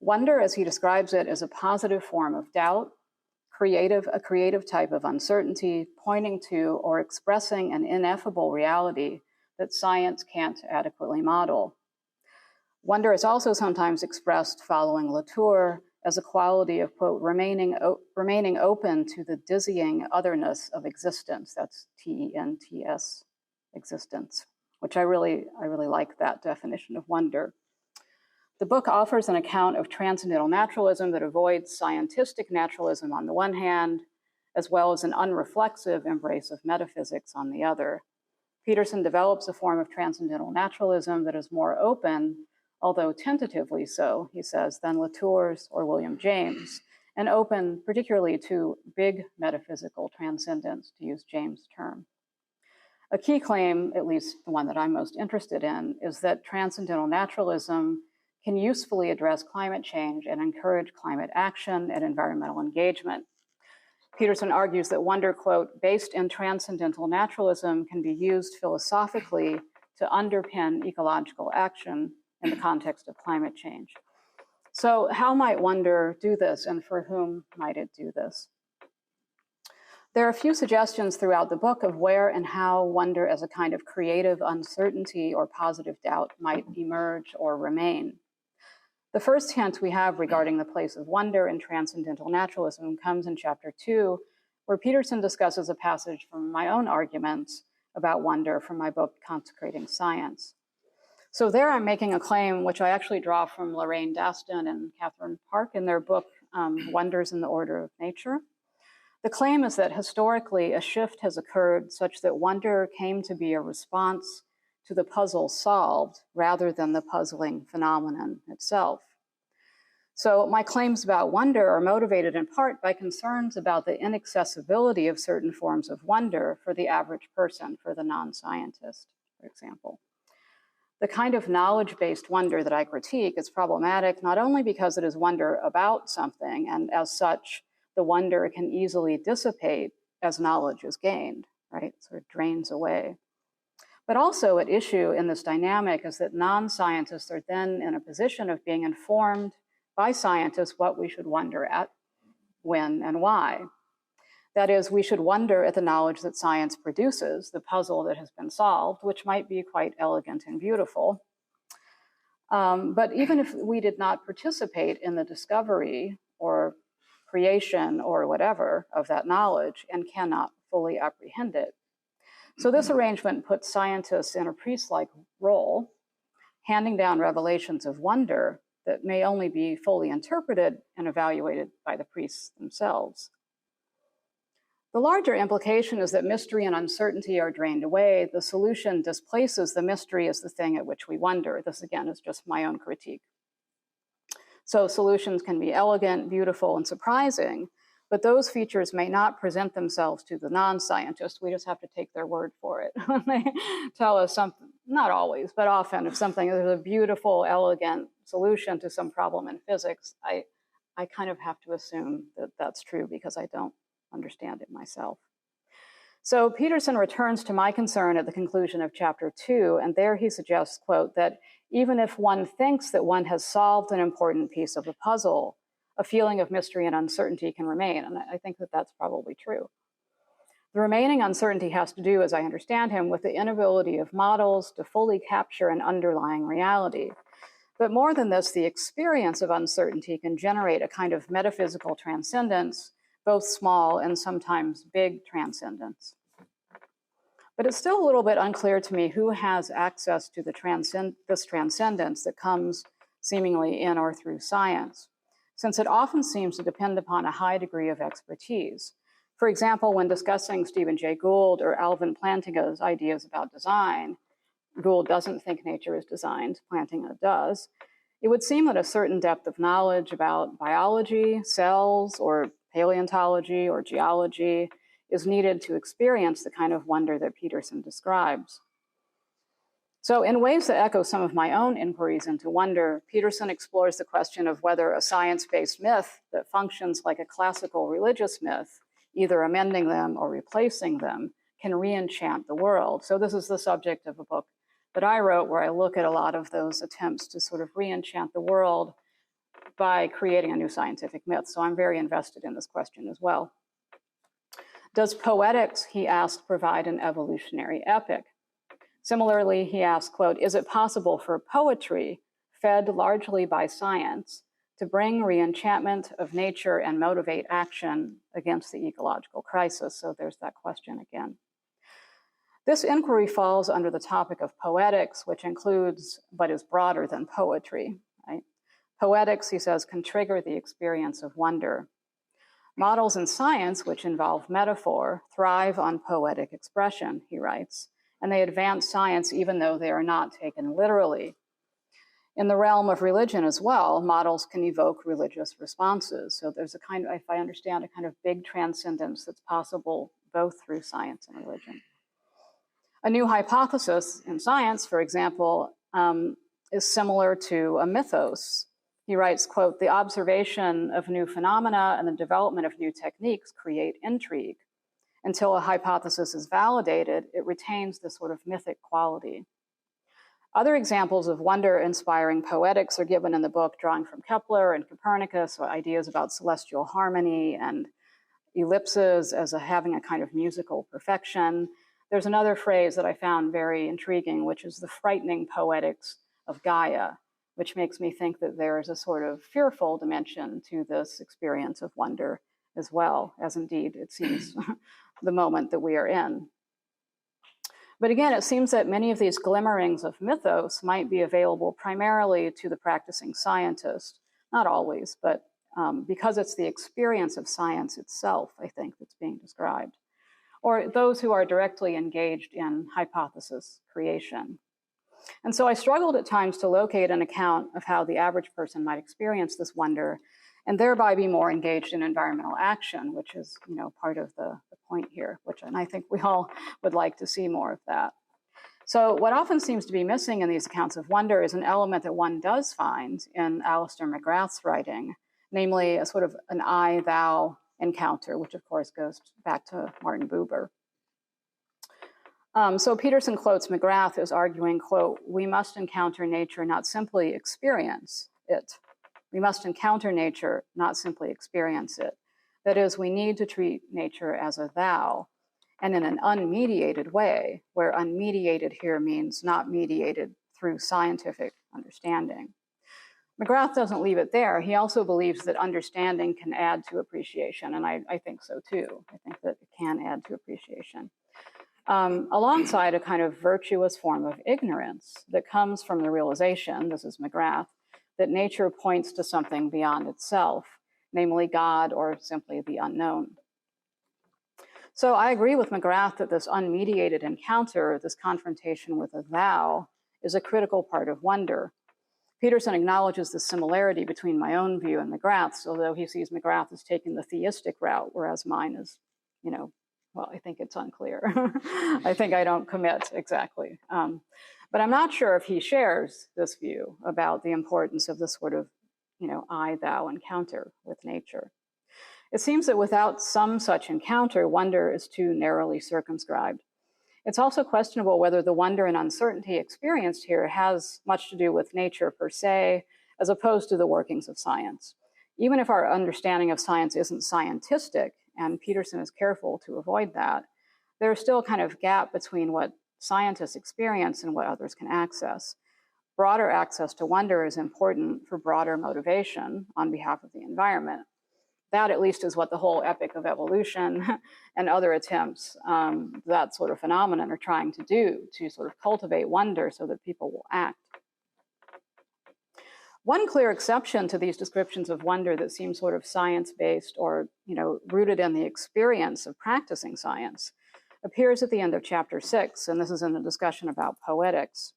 Wonder, as he describes it, is a positive form of doubt, a creative type of uncertainty, pointing to or expressing an ineffable reality that science can't adequately model. Wonder is also sometimes expressed, following Latour, as a quality of, quote, remaining open to the dizzying otherness of existence. That's TENTS, existence, which I really like that definition of wonder. The book offers an account of transcendental naturalism that avoids scientistic naturalism on the one hand, as well as an unreflexive embrace of metaphysics on the other. Petersen develops a form of transcendental naturalism that is more open, although tentatively so, he says, than Latour's or William James, and open particularly to big metaphysical transcendence, to use James' term. A key claim, at least the one that I'm most interested in, is that transcendental naturalism can usefully address climate change and encourage climate action and environmental engagement. Petersen argues that wonder, quote, based in transcendental naturalism can be used philosophically to underpin ecological action in the context of climate change. So how might wonder do this, and for whom might it do this? There are a few suggestions throughout the book of where and how wonder as a kind of creative uncertainty or positive doubt might emerge or remain. The first hint we have regarding the place of wonder in transcendental naturalism comes in chapter 2, where Petersen discusses a passage from my own arguments about wonder from my book, Consecrating Science. So there I'm making a claim which I actually draw from Lorraine Daston and Catherine Park in their book, Wonders in the Order of Nature. The claim is that historically a shift has occurred such that wonder came to be a response to the puzzle solved rather than the puzzling phenomenon itself. So my claims about wonder are motivated in part by concerns about the inaccessibility of certain forms of wonder for the average person, for the non-scientist, for example. The kind of knowledge-based wonder that I critique is problematic not only because it is wonder about something, and as such, the wonder can easily dissipate as knowledge is gained, right? It sort of drains away. But also at issue in this dynamic is that non-scientists are then in a position of being informed by scientists what we should wonder at, when, and why. That is, we should wonder at the knowledge that science produces, the puzzle that has been solved, which might be quite elegant and beautiful. But even if we did not participate in the discovery or creation or whatever of that knowledge and cannot fully apprehend it. So this arrangement puts scientists in a priest-like role, handing down revelations of wonder that may only be fully interpreted and evaluated by the priests themselves. The larger implication is that mystery and uncertainty are drained away. The solution displaces the mystery as the thing at which we wonder. This, again, is just my own critique. So solutions can be elegant, beautiful, and surprising, but those features may not present themselves to the non-scientist. We just have to take their word for it. When they tell us something, not always, but often, if something is a beautiful, elegant solution to some problem in physics, I kind of have to assume that that's true because I don't understand it myself. So Petersen returns to my concern at the conclusion of chapter 2, and there he suggests, quote, that even if one thinks that one has solved an important piece of the puzzle, a feeling of mystery and uncertainty can remain, and I think that that's probably true. The remaining uncertainty has to do, as I understand him, with the inability of models to fully capture an underlying reality. But more than this, the experience of uncertainty can generate a kind of metaphysical transcendence, both small and sometimes big transcendence. But it's still a little bit unclear to me who has access to this transcendence that comes seemingly in or through science, since it often seems to depend upon a high degree of expertise. For example, when discussing Stephen Jay Gould or Alvin Plantinga's ideas about design, Gould doesn't think nature is designed, Plantinga does. It would seem that a certain depth of knowledge about biology, cells, or paleontology or geology is needed to experience the kind of wonder that Petersen describes. So in ways that echo some of my own inquiries into wonder, Petersen explores the question of whether a science-based myth that functions like a classical religious myth, either amending them or replacing them, can re-enchant the world. So this is the subject of a book that I wrote where I look at a lot of those attempts to sort of re-enchant the world by creating a new scientific myth. So I'm very invested in this question as well. Does poetics, he asked, provide an evolutionary epic? Similarly, he asked, quote, is it possible for poetry, fed largely by science, to bring re-enchantment of nature and motivate action against the ecological crisis? So there's that question again. This inquiry falls under the topic of poetics, which includes, but is broader than poetry, right? Poetics, he says, can trigger the experience of wonder. Models in science, which involve metaphor, thrive on poetic expression, he writes, and they advance science even though they are not taken literally. In the realm of religion as well, models can evoke religious responses. So there's a kind of, if I understand, a kind of big transcendence that's possible both through science and religion. A new hypothesis in science, for example, is similar to a mythos. He writes, quote, "The observation of new phenomena and the development of new techniques create intrigue. Until a hypothesis is validated, it retains this sort of mythic quality." Other examples of wonder-inspiring poetics are given in the book, drawing from Kepler and Copernicus, so ideas about celestial harmony and ellipses as having a kind of musical perfection. There's another phrase that I found very intriguing, which is the frightening poetics of Gaia, which makes me think that there is a sort of fearful dimension to this experience of wonder as well, as indeed it seems the moment that we are in. But again, it seems that many of these glimmerings of mythos might be available primarily to the practicing scientist, not always, but because it's the experience of science itself, I think, that's being described, or those who are directly engaged in hypothesis creation. And so I struggled at times to locate an account of how the average person might experience this wonder and thereby be more engaged in environmental action, which is, part of the point here, and I think we all would like to see more of that. So what often seems to be missing in these accounts of wonder is an element that one does find in Alistair McGrath's writing, namely a sort of an I-thou encounter, which of course goes back to Martin Buber. So Petersen quotes McGrath as arguing, quote, "We must encounter nature, not simply experience it. We must encounter nature, not simply experience it. That is, we need to treat nature as a thou, and in an unmediated way, where unmediated here means not mediated through scientific understanding." McGrath doesn't leave it there. He also believes that understanding can add to appreciation, and I think so too. I think that it can add to appreciation. Alongside a kind of virtuous form of ignorance that comes from the realization, this is McGrath, that nature points to something beyond itself, namely God or simply the unknown. So I agree with McGrath that this unmediated encounter, this confrontation with a thou, is a critical part of wonder. Petersen acknowledges the similarity between my own view and McGrath's, although he sees McGrath as taking the theistic route, whereas mine is, well, I think it's unclear. I think I don't commit exactly. But I'm not sure if he shares this view about the importance of this sort of, I-thou encounter with nature. It seems that without some such encounter, wonder is too narrowly circumscribed. It's also questionable whether the wonder and uncertainty experienced here has much to do with nature per se, as opposed to the workings of science. Even if our understanding of science isn't scientistic, and Petersen is careful to avoid that, there's still a kind of gap between what scientists experience and what others can access. Broader access to wonder is important for broader motivation on behalf of the environment. That, at least, is what the whole epic of evolution and other attempts, that sort of phenomenon, are trying to do, to sort of cultivate wonder so that people will act. One clear exception to these descriptions of wonder that seem sort of science-based or, rooted in the experience of practicing science appears at the end of chapter 6, and this is in the discussion about poetics.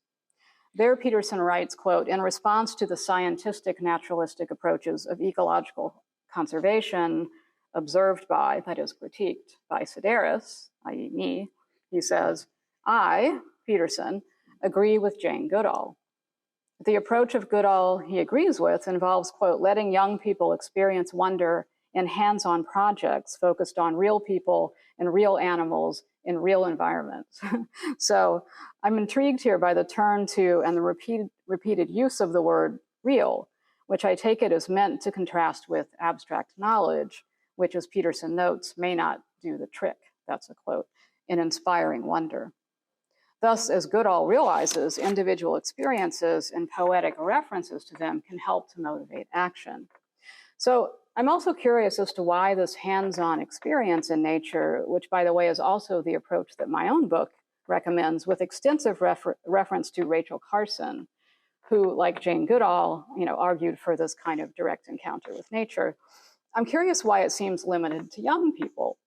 There, Petersen writes, quote, "In response to the scientific naturalistic approaches of ecological conservation observed by, that is, critiqued by Sedaris, i.e. me, he says, I, Petersen, agree with Jane Goodall. The approach of Goodall he agrees with involves, quote, letting young people experience wonder in hands-on projects focused on real people and real animals in real environments." So I'm intrigued here by the turn to and the repeated use of the word real, which I take it is meant to contrast with abstract knowledge, which, as Petersen notes, may not do the trick, that's a quote, in inspiring wonder. Thus, as Goodall realizes, individual experiences and poetic references to them can help to motivate action. So I'm also curious as to why this hands-on experience in nature, which, by the way, is also the approach that my own book recommends, with extensive reference to Rachel Carson, who, like Jane Goodall, argued for this kind of direct encounter with nature. I'm curious why it seems limited to young people.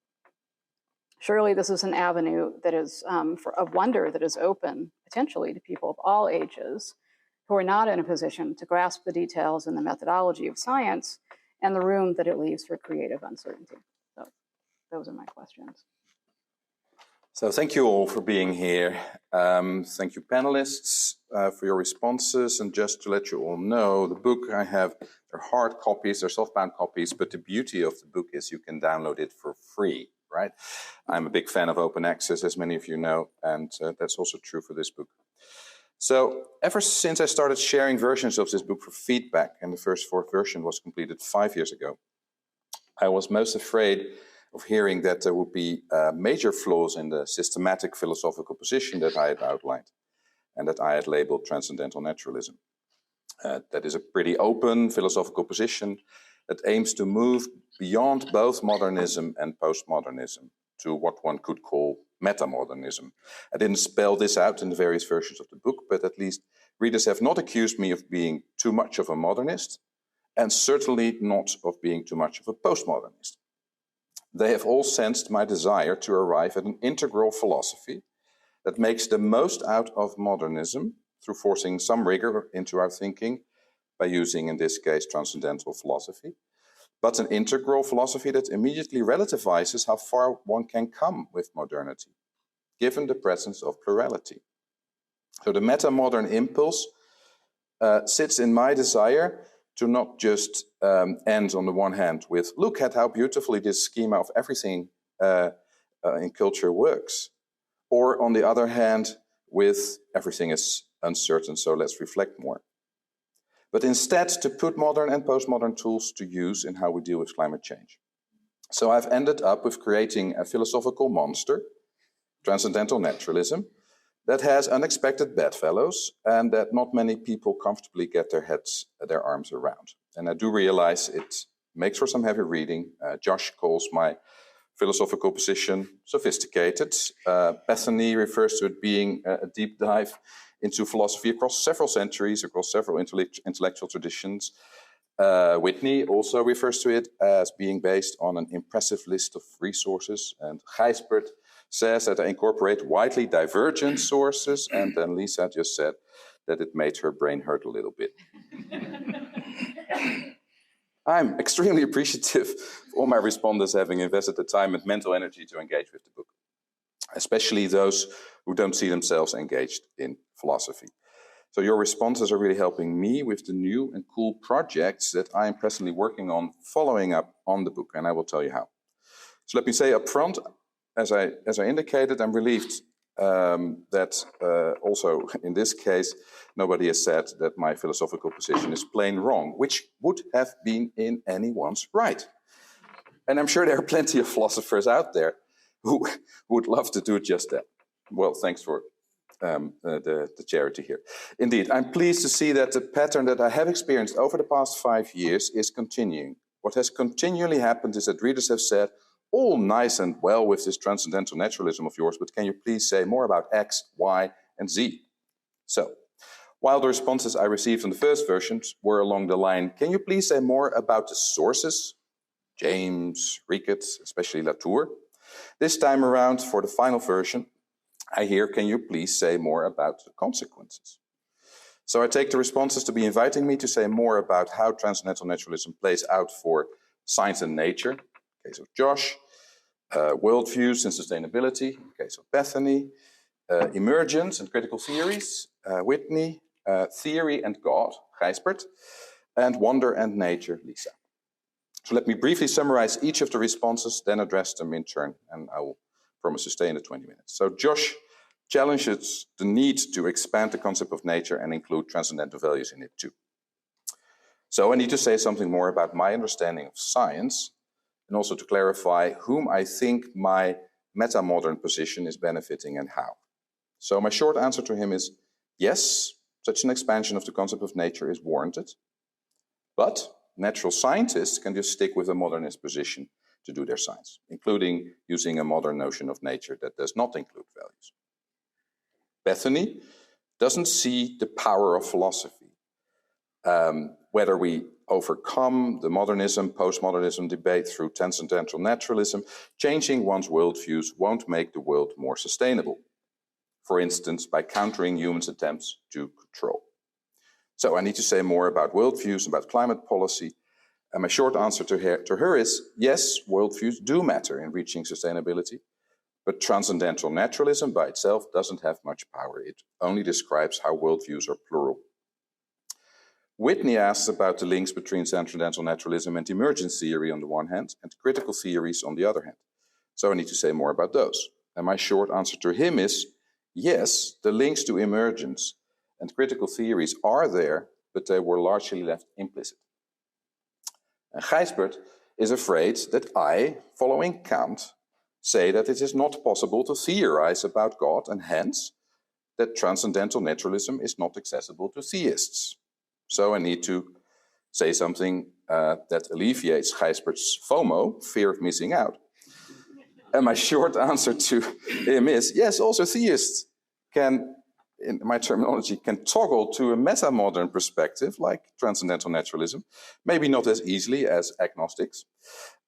Surely this is an avenue that is of wonder that is open potentially to people of all ages. who are not in a position to grasp the details and the methodology of science and the room that it leaves for creative uncertainty. So those are my questions. So thank you all for being here. Thank you panelists for your responses. And just to let you all know, the book I have, they're hard copies, they're softbound copies, but the beauty of the book is you can download it for free, right? I'm a big fan of open access, as many of you know, and that's also true for this book. So ever since I started sharing versions of this book for feedback, and the first 4th version was completed 5 years ago, I was most afraid of hearing that there would be major flaws in the systematic philosophical position that I had outlined and that I had labeled transcendental naturalism. That is a pretty open philosophical position that aims to move beyond both modernism and postmodernism to what one could call metamodernism. I didn't spell this out in the various versions of the book, but at least readers have not accused me of being too much of a modernist, and certainly not of being too much of a postmodernist. They have all sensed my desire to arrive at an integral philosophy that makes the most out of modernism through forcing some rigor into our thinking by using, in this case, transcendental philosophy, but an integral philosophy that immediately relativizes how far one can come with modernity, given the presence of plurality. So the meta-modern impulse sits in my desire to not just end on the one hand with, look at how beautifully this schema of everything in culture works. Or on the other hand, with everything is uncertain, so let's reflect more. But instead to put modern and postmodern tools to use in how we deal with climate change. So I've ended up with creating a philosophical monster, transcendental naturalism, that has unexpected bedfellows and that not many people comfortably get their arms around. And I do realize it makes for some heavy reading. Josh calls my philosophical position sophisticated. Bethany refers to it being a deep dive into philosophy across several centuries, across several intellectual traditions. Whitney also refers to it as being based on an impressive list of resources. And Gijsbert says that I incorporate widely divergent sources, and then Lisa just said that it made her brain hurt a little bit. I'm extremely appreciative of all my respondents having invested the time and mental energy to engage with the book, especially those who don't see themselves engaged in philosophy. So your responses are really helping me with the new and cool projects that I am presently working on following up on the book, and I will tell you how. So let me say up front, as I indicated, I'm relieved that also in this case, nobody has said that my philosophical position is plain wrong, which would have been in anyone's right. And I'm sure there are plenty of philosophers out there who would love to do just that. Well, thanks for the charity here. Indeed, I'm pleased to see that the pattern that I have experienced over the past 5 years is continuing. What has continually happened is that readers have said, all nice and well with this transcendental naturalism of yours, but can you please say more about X, Y, and Z? So, while the responses I received on the first versions were along the line, can you please say more about the sources? James, Rickert, especially Latour. This time around, for the final version, I hear, can you please say more about the consequences? So I take the responses to be inviting me to say more about how transcendental naturalism plays out for science and nature, in the case of Josh, worldviews and sustainability, in the case of Bethany, emergence and critical theories, Whitney, theory and God, Gijsbert, and wonder and nature, Lisa. So let me briefly summarize each of the responses, then address them in turn, and I will promise to stay in the 20 minutes. So Josh challenges the need to expand the concept of nature and include transcendental values in it too. So I need to say something more about my understanding of science, and also to clarify whom I think my meta-modern position is benefiting and how. So my short answer to him is, yes, such an expansion of the concept of nature is warranted, but natural scientists can just stick with a modernist position to do their science, including using a modern notion of nature that does not include values. Bethany doesn't see the power of philosophy. Whether we overcome the modernism, postmodernism debate through transcendental naturalism, changing one's worldviews won't make the world more sustainable. For instance, by countering humans' attempts to control. So I need to say more about worldviews, about climate policy. And my short answer to her is, yes, worldviews do matter in reaching sustainability, but transcendental naturalism by itself doesn't have much power. It only describes how worldviews are plural. Whitney asks about the links between transcendental naturalism and emergence theory on the one hand, and critical theories on the other hand. So I need to say more about those. And my short answer to him is, yes, the links to emergence and critical theories are there, but they were largely left implicit. And Gijsbert is afraid that I, following Kant, say that it is not possible to theorize about God, and hence that transcendental naturalism is not accessible to theists. So I need to say something that alleviates Gijsbert's FOMO, fear of missing out. And my short answer to him is, yes, also theists can, in my terminology, can toggle to a meta-modern perspective like transcendental naturalism, maybe not as easily as agnostics.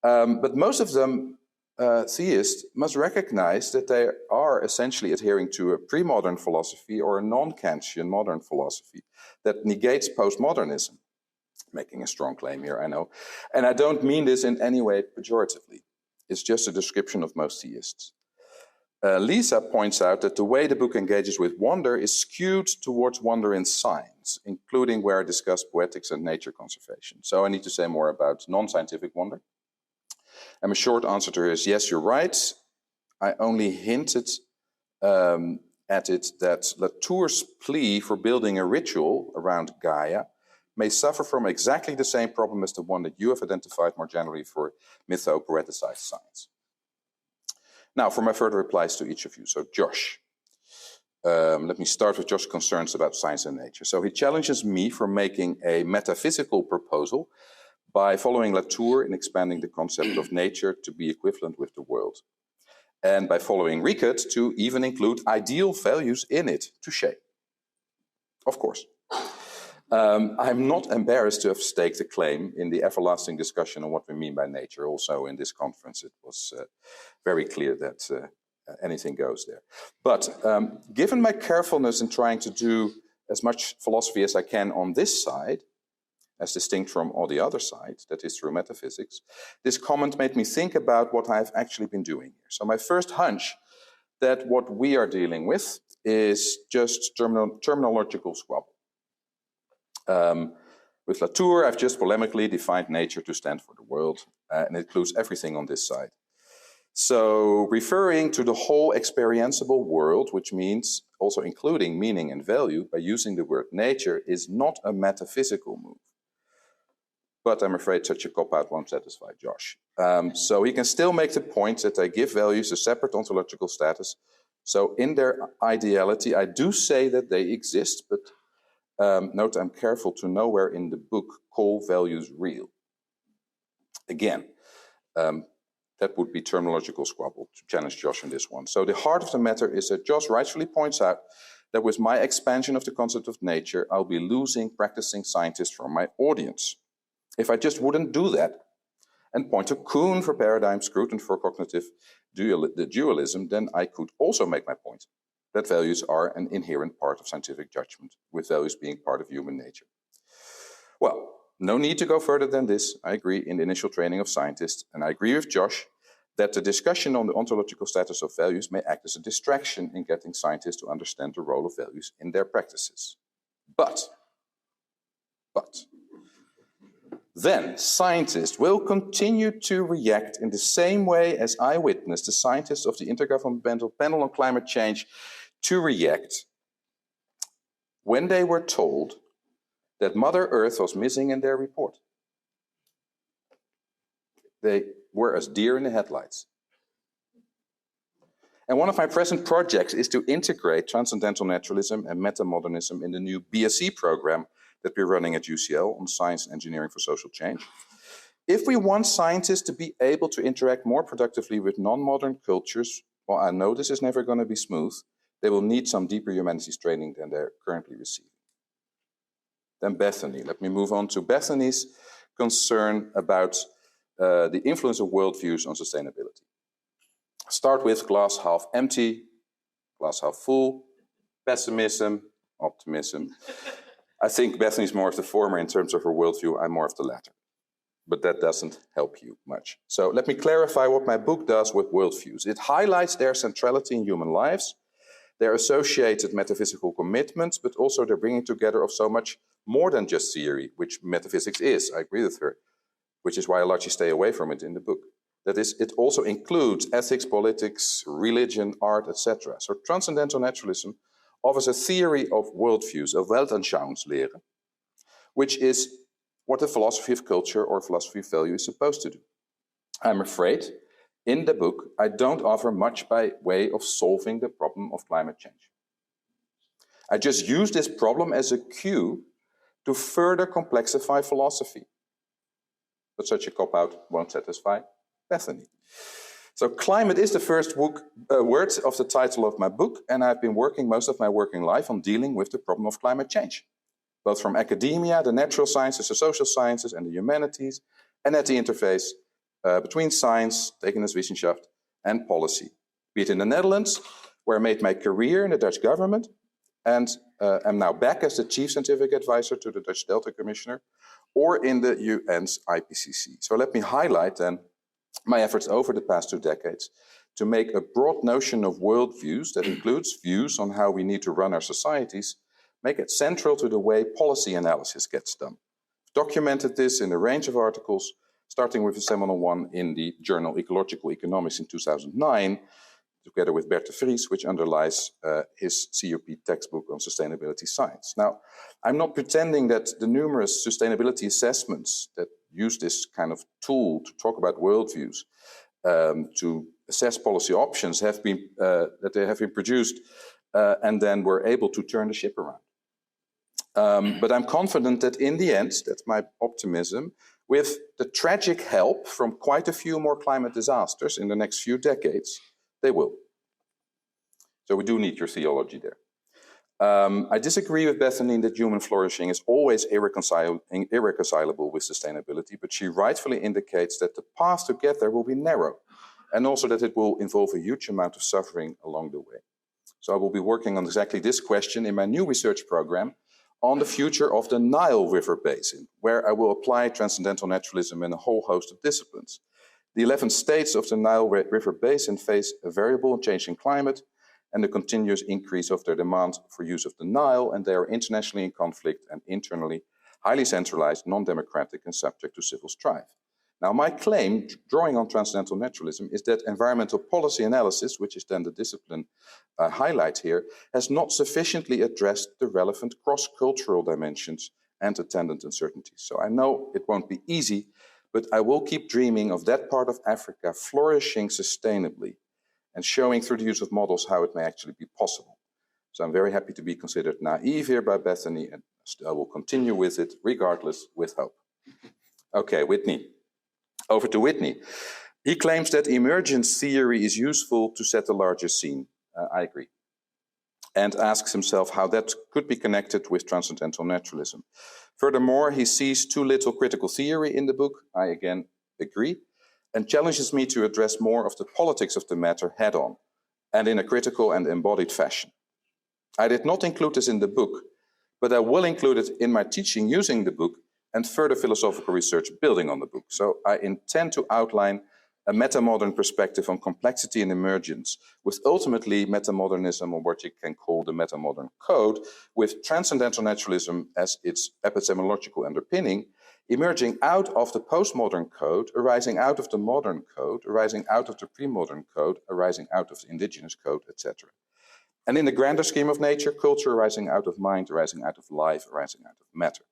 But most of them, theists, must recognize that they are essentially adhering to a pre-modern philosophy or a non-Kantian modern philosophy that negates postmodernism. Making a strong claim here, I know. And I don't mean this in any way pejoratively. It's just a description of most theists. Lisa points out that the way the book engages with wonder is skewed towards wonder in science, including where I discuss poetics and nature conservation. So I need to say more about non-scientific wonder. And my short answer to her is, yes, you're right. I only hinted at it that Latour's plea for building a ritual around Gaia may suffer from exactly the same problem as the one that you have identified more generally for mytho-poeticized science. Now, for my further replies to each of you. So, Josh. Let me start with Josh's concerns about science and nature. So he challenges me for making a metaphysical proposal by following Latour in expanding the concept of nature to be equivalent with the world. And by following Rickert to even include ideal values in it, touché. Of course. I'm not embarrassed to have staked a claim in the everlasting discussion on what we mean by nature. Also in this conference, it was very clear that anything goes there. But given my carefulness in trying to do as much philosophy as I can on this side, as distinct from all the other sides, that is through metaphysics, this comment made me think about what I've actually been doing here. So my first hunch that what we are dealing with is just terminological squabble. With Latour, I've just polemically defined nature to stand for the world, and it includes everything on this side. So referring to the whole experienceable world, which means also including meaning and value by using the word nature, is not a metaphysical move. But I'm afraid such a cop-out won't satisfy Josh. So he can still make the point that they give values a separate ontological status. So in their ideality, I do say that they exist, but note I'm careful to nowhere in the book call values real. Again, that would be terminological squabble to challenge Josh in this one. So the heart of the matter is that Josh rightfully points out that with my expansion of the concept of nature, I'll be losing practicing scientists from my audience. If I just wouldn't do that and point to Kuhn for paradigm, Scruton for cognitive dualism, then I could also make my point that values are an inherent part of scientific judgment, with values being part of human nature. Well, no need to go further than this. I agree in the initial training of scientists, and I agree with Josh that the discussion on the ontological status of values may act as a distraction in getting scientists to understand the role of values in their practices. But, then scientists will continue to react in the same way as I witnessed the scientists of the Intergovernmental Panel on Climate Change to react when they were told that Mother Earth was missing in their report. They were as deer in the headlights. And one of my present projects is to integrate transcendental naturalism and metamodernism in the new BSc program that we're running at UCL on science and engineering for social change. If we want scientists to be able to interact more productively with non-modern cultures, well, I know this is never going to be smooth, they will need some deeper humanities training than they're currently receiving. Then Bethany. Let me move on to Bethany's concern about the influence of worldviews on sustainability. Start with glass half empty, glass half full, pessimism, optimism. I think Bethany's more of the former in terms of her worldview. I'm more of the latter. But that doesn't help you much. So let me clarify what my book does with worldviews. It highlights their centrality in human lives, their associated metaphysical commitments, but also their bringing together of so much more than just theory, which metaphysics is. I agree with her, which is why I largely stay away from it in the book. That is, it also includes ethics, politics, religion, art, etc. So transcendental naturalism offers a theory of worldviews, a Weltanschauungslehre, which is what the philosophy of culture or philosophy of value is supposed to do. I'm afraid, in the book, I don't offer much by way of solving the problem of climate change. I just use this problem as a cue to further complexify philosophy. But such a cop-out won't satisfy Bethany. So climate is the first word of the title of my book, and I've been working most of my working life on dealing with the problem of climate change, both from academia, the natural sciences, the social sciences, and the humanities, and at the interface between science, taken as Wissenschaft, and policy. Be it in the Netherlands, where I made my career in the Dutch government, and am now back as the Chief Scientific Advisor to the Dutch Delta Commissioner, or in the UN's IPCC. So let me highlight then my efforts over the past 2 decades to make a broad notion of worldviews that includes views on how we need to run our societies, make it central to the way policy analysis gets done. Documented this in a range of articles, starting with a seminal one in the journal Ecological Economics in 2009, together with Bert de Vries, which underlies his CUP textbook on sustainability science. Now, I'm not pretending that the numerous sustainability assessments that use this kind of tool to talk about worldviews, to assess policy options, have been that they have been produced and then were able to turn the ship around. But I'm confident that in the end, that's my optimism, with the tragic help from quite a few more climate disasters in the next few decades, they will. So we do need your theology there. I disagree with Bethany that human flourishing is always irreconcilable with sustainability, but she rightfully indicates that the path to get there will be narrow, and also that it will involve a huge amount of suffering along the way. So I will be working on exactly this question in my new research program on the future of the Nile River Basin, where I will apply transcendental naturalism in a whole host of disciplines. The 11 states of the Nile River Basin face a variable and changing climate and the continuous increase of their demand for use of the Nile, and they are internationally in conflict and internally highly centralized, non-democratic, and subject to civil strife. Now, my claim, drawing on transcendental naturalism, is that environmental policy analysis, which is then the discipline I highlight here, has not sufficiently addressed the relevant cross-cultural dimensions and attendant uncertainties. So I know it won't be easy, but I will keep dreaming of that part of Africa flourishing sustainably and showing through the use of models how it may actually be possible. So I'm very happy to be considered naive here by Bethany, and I will continue with it regardless with hope. Okay, Whitney. Over to Whitney. He claims that emergence theory is useful to set a larger scene. I agree. And asks himself how that could be connected with transcendental naturalism. Furthermore, he sees too little critical theory in the book. I again agree. And challenges me to address more of the politics of the matter head-on and in a critical and embodied fashion. I did not include this in the book, but I will include it in my teaching using the book and further philosophical research building on the book. So I intend to outline a meta-modern perspective on complexity and emergence, with ultimately meta-modernism, or what you can call the meta-modern code, with transcendental naturalism as its epistemological underpinning, emerging out of the postmodern code, arising out of the modern code, arising out of the pre-modern code, arising out of the indigenous code, etc. And in the grander scheme of nature, culture arising out of mind, arising out of life, arising out of matter.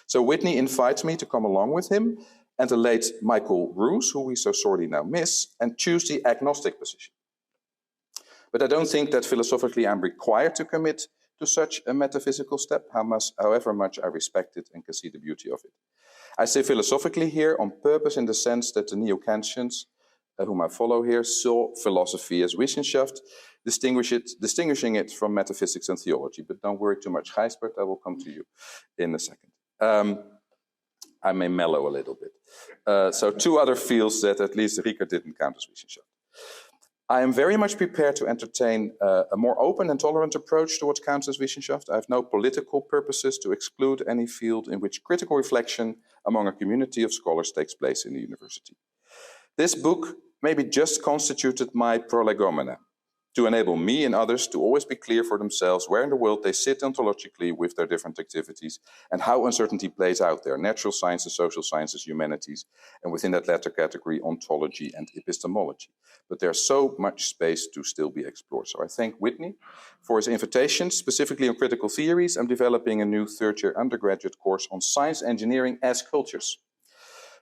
So Whitney invites me to come along with him and the late Michael Roos, who we so sorely now miss, and choose the agnostic position. But I don't think that philosophically I'm required to commit to such a metaphysical step, however much I respect it and can see the beauty of it. I say philosophically here on purpose in the sense that the Neo-Kantians, whom I follow here, saw philosophy as Wissenschaft, distinguishing it from metaphysics and theology. But don't worry too much, Gijsbert, I will come to you in a second. I may mellow a little bit. So 2 other fields that at least Rickert didn't count as Wissenschaft. I am very much prepared to entertain a more open and tolerant approach towards Geisteswissenschaft. I have no political purposes to exclude any field in which critical reflection among a community of scholars takes place in the university. This book maybe just constituted my prolegomena, to enable me and others to always be clear for themselves where in the world they sit ontologically with their different activities and how uncertainty plays out there, natural sciences, social sciences, humanities, and within that latter category, ontology and epistemology. But there's so much space to still be explored. So I thank Whitney for his invitation, specifically on critical theories. I'm developing a new third-year undergraduate course on science engineering as cultures,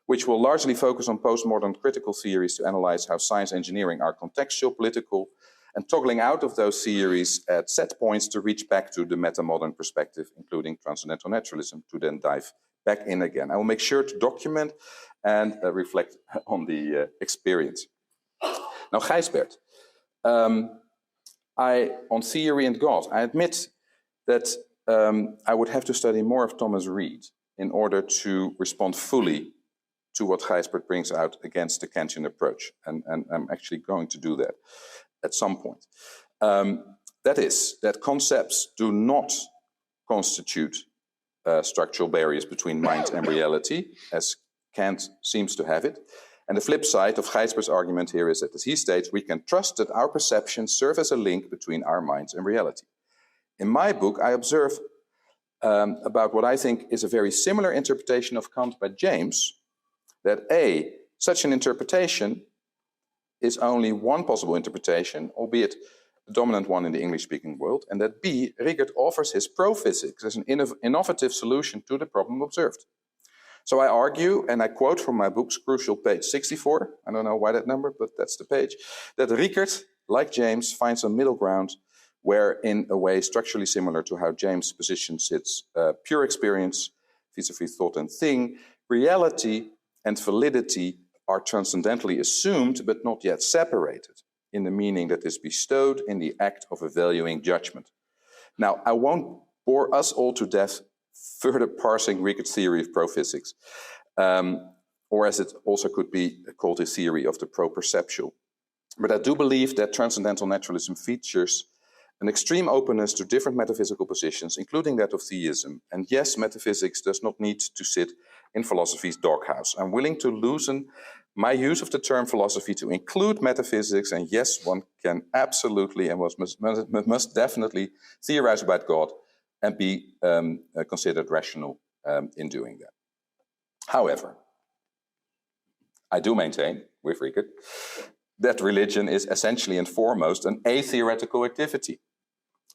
which will largely focus on postmodern critical theories to analyze how science engineering are contextual, political, and toggling out of those theories at set points to reach back to the meta-modern perspective, including transcendental naturalism, to then dive back in again. I will make sure to document and reflect on the experience. Now, Gijsbert, on theory and God, I admit that I would have to study more of Thomas Reid in order to respond fully to what Gijsbert brings out against the Kantian approach. And I'm actually going to do that at some point. That is, that concepts do not constitute structural barriers between mind and reality, as Kant seems to have it. And the flip side of Gijsbert's argument here is that, as he states, we can trust that our perceptions serve as a link between our minds and reality. In my book, I observe about what I think is a very similar interpretation of Kant by James, that A, such an interpretation is only one possible interpretation, albeit the dominant one in the English-speaking world, and that B, Rickert offers his pro-physics as an innovative solution to the problem observed. So I argue, and I quote from my book's crucial page 64, I don't know why that number, but that's the page, that Rickert, like James, finds a middle ground where, in a way structurally similar to how James positions its pure experience, vis-a-vis thought and thing, reality and validity are transcendentally assumed, but not yet separated, in the meaning that is bestowed in the act of a valuing judgment. Now, I won't bore us all to death further parsing Rickert's theory of pro-physics, or as it also could be called a theory of the pro-perceptual. But I do believe that transcendental naturalism features an extreme openness to different metaphysical positions, including that of theism. And yes, metaphysics does not need to sit in philosophy's doghouse. I'm willing to loosen my use of the term philosophy to include metaphysics, and yes, one can absolutely and must definitely theorize about God and be considered rational in doing that. However, I do maintain, with Rickert, that religion is essentially and foremost an atheoretical activity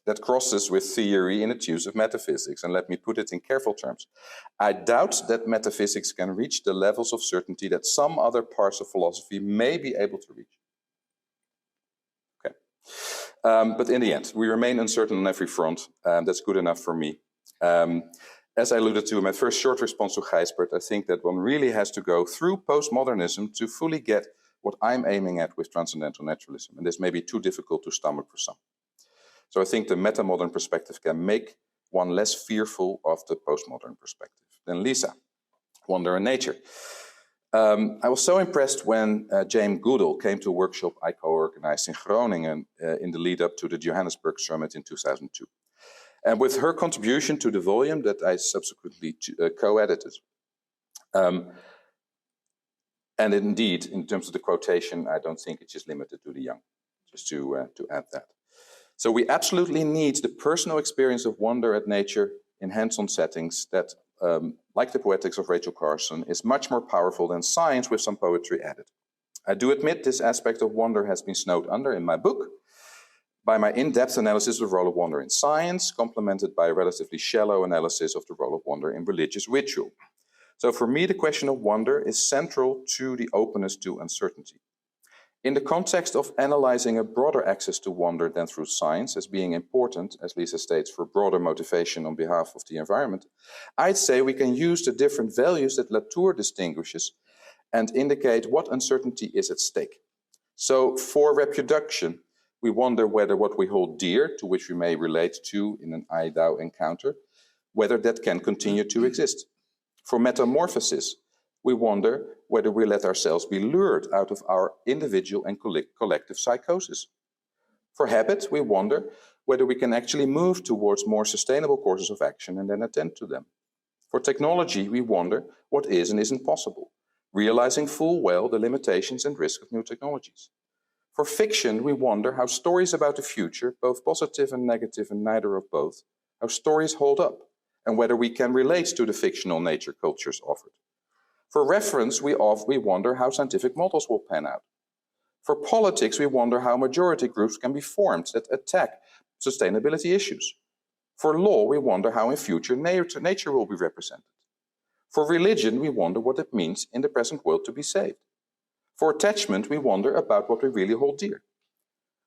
that crosses with theory in its use of metaphysics. And let me put it in careful terms. I doubt that metaphysics can reach the levels of certainty that some other parts of philosophy may be able to reach. Okay. But in the end, we remain uncertain on every front. That's good enough for me. As I alluded to in my first short response to Gijsbert, I think that one really has to go through postmodernism to fully get what I'm aiming at with transcendental naturalism. And this may be too difficult to stomach for some. So I think the meta-modern perspective can make one less fearful of the postmodern perspective. Then Lisa, Wonder and Nature. I was so impressed when James Goodall came to a workshop I co-organized in Groningen in the lead up to the Johannesburg Summit in 2002. And with her contribution to the volume that I subsequently co-edited. And indeed, in terms of the quotation, I don't think it's just limited to the young, just to add that. So we absolutely need the personal experience of wonder at nature in hands-on settings that, like the Poetics of Rachel Carson, is much more powerful than science with some poetry added. I do admit this aspect of wonder has been snowed under in my book by my in-depth analysis of the role of wonder in science, complemented by a relatively shallow analysis of the role of wonder in religious ritual. So for me, the question of wonder is central to the openness to uncertainty. In the context of analyzing a broader access to wonder than through science as being important, as Lisa states, for broader motivation on behalf of the environment, I'd say we can use the different values that Latour distinguishes and indicate what uncertainty is at stake. So for reproduction, we wonder whether what we hold dear, to which we may relate to in an I-thou encounter, whether that can continue to exist. For metamorphosis, we wonder whether we let ourselves be lured out of our individual and collective psychosis. For habit, we wonder whether we can actually move towards more sustainable courses of action and then attend to them. For technology, we wonder what is and isn't possible, realizing full well the limitations and risk of new technologies. For fiction, we wonder how stories about the future, both positive and negative and neither of both, how stories hold up, and whether we can relate to the fictional nature cultures offered. For reference, we wonder how scientific models will pan out. For politics, we wonder how majority groups can be formed that attack sustainability issues. For law, we wonder how in future nature will be represented. For religion, we wonder what it means in the present world to be saved. For attachment, we wonder about what we really hold dear.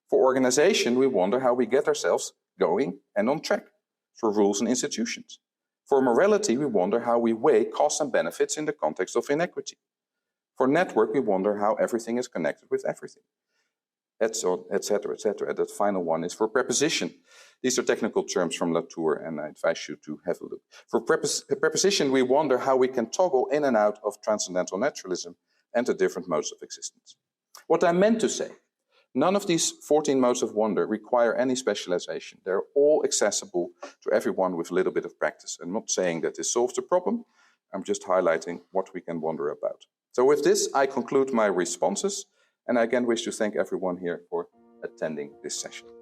For organization, we wonder how we get ourselves going and on track. For rules and institutions. For morality, we wonder how we weigh costs and benefits in the context of inequity. For network, we wonder how everything is connected with everything, etc., etc. And that final one is for preposition. These are technical terms from Latour, and I advise you to have a look. For preposition, we wonder how we can toggle in and out of transcendental naturalism and the different modes of existence. What I meant to say, none of these 14 modes of wonder require any specialization. They're all accessible to everyone with a little bit of practice. I'm not saying that this solves the problem. I'm just highlighting what we can wonder about. So with this, I conclude my responses, and I again wish to thank everyone here for attending this session.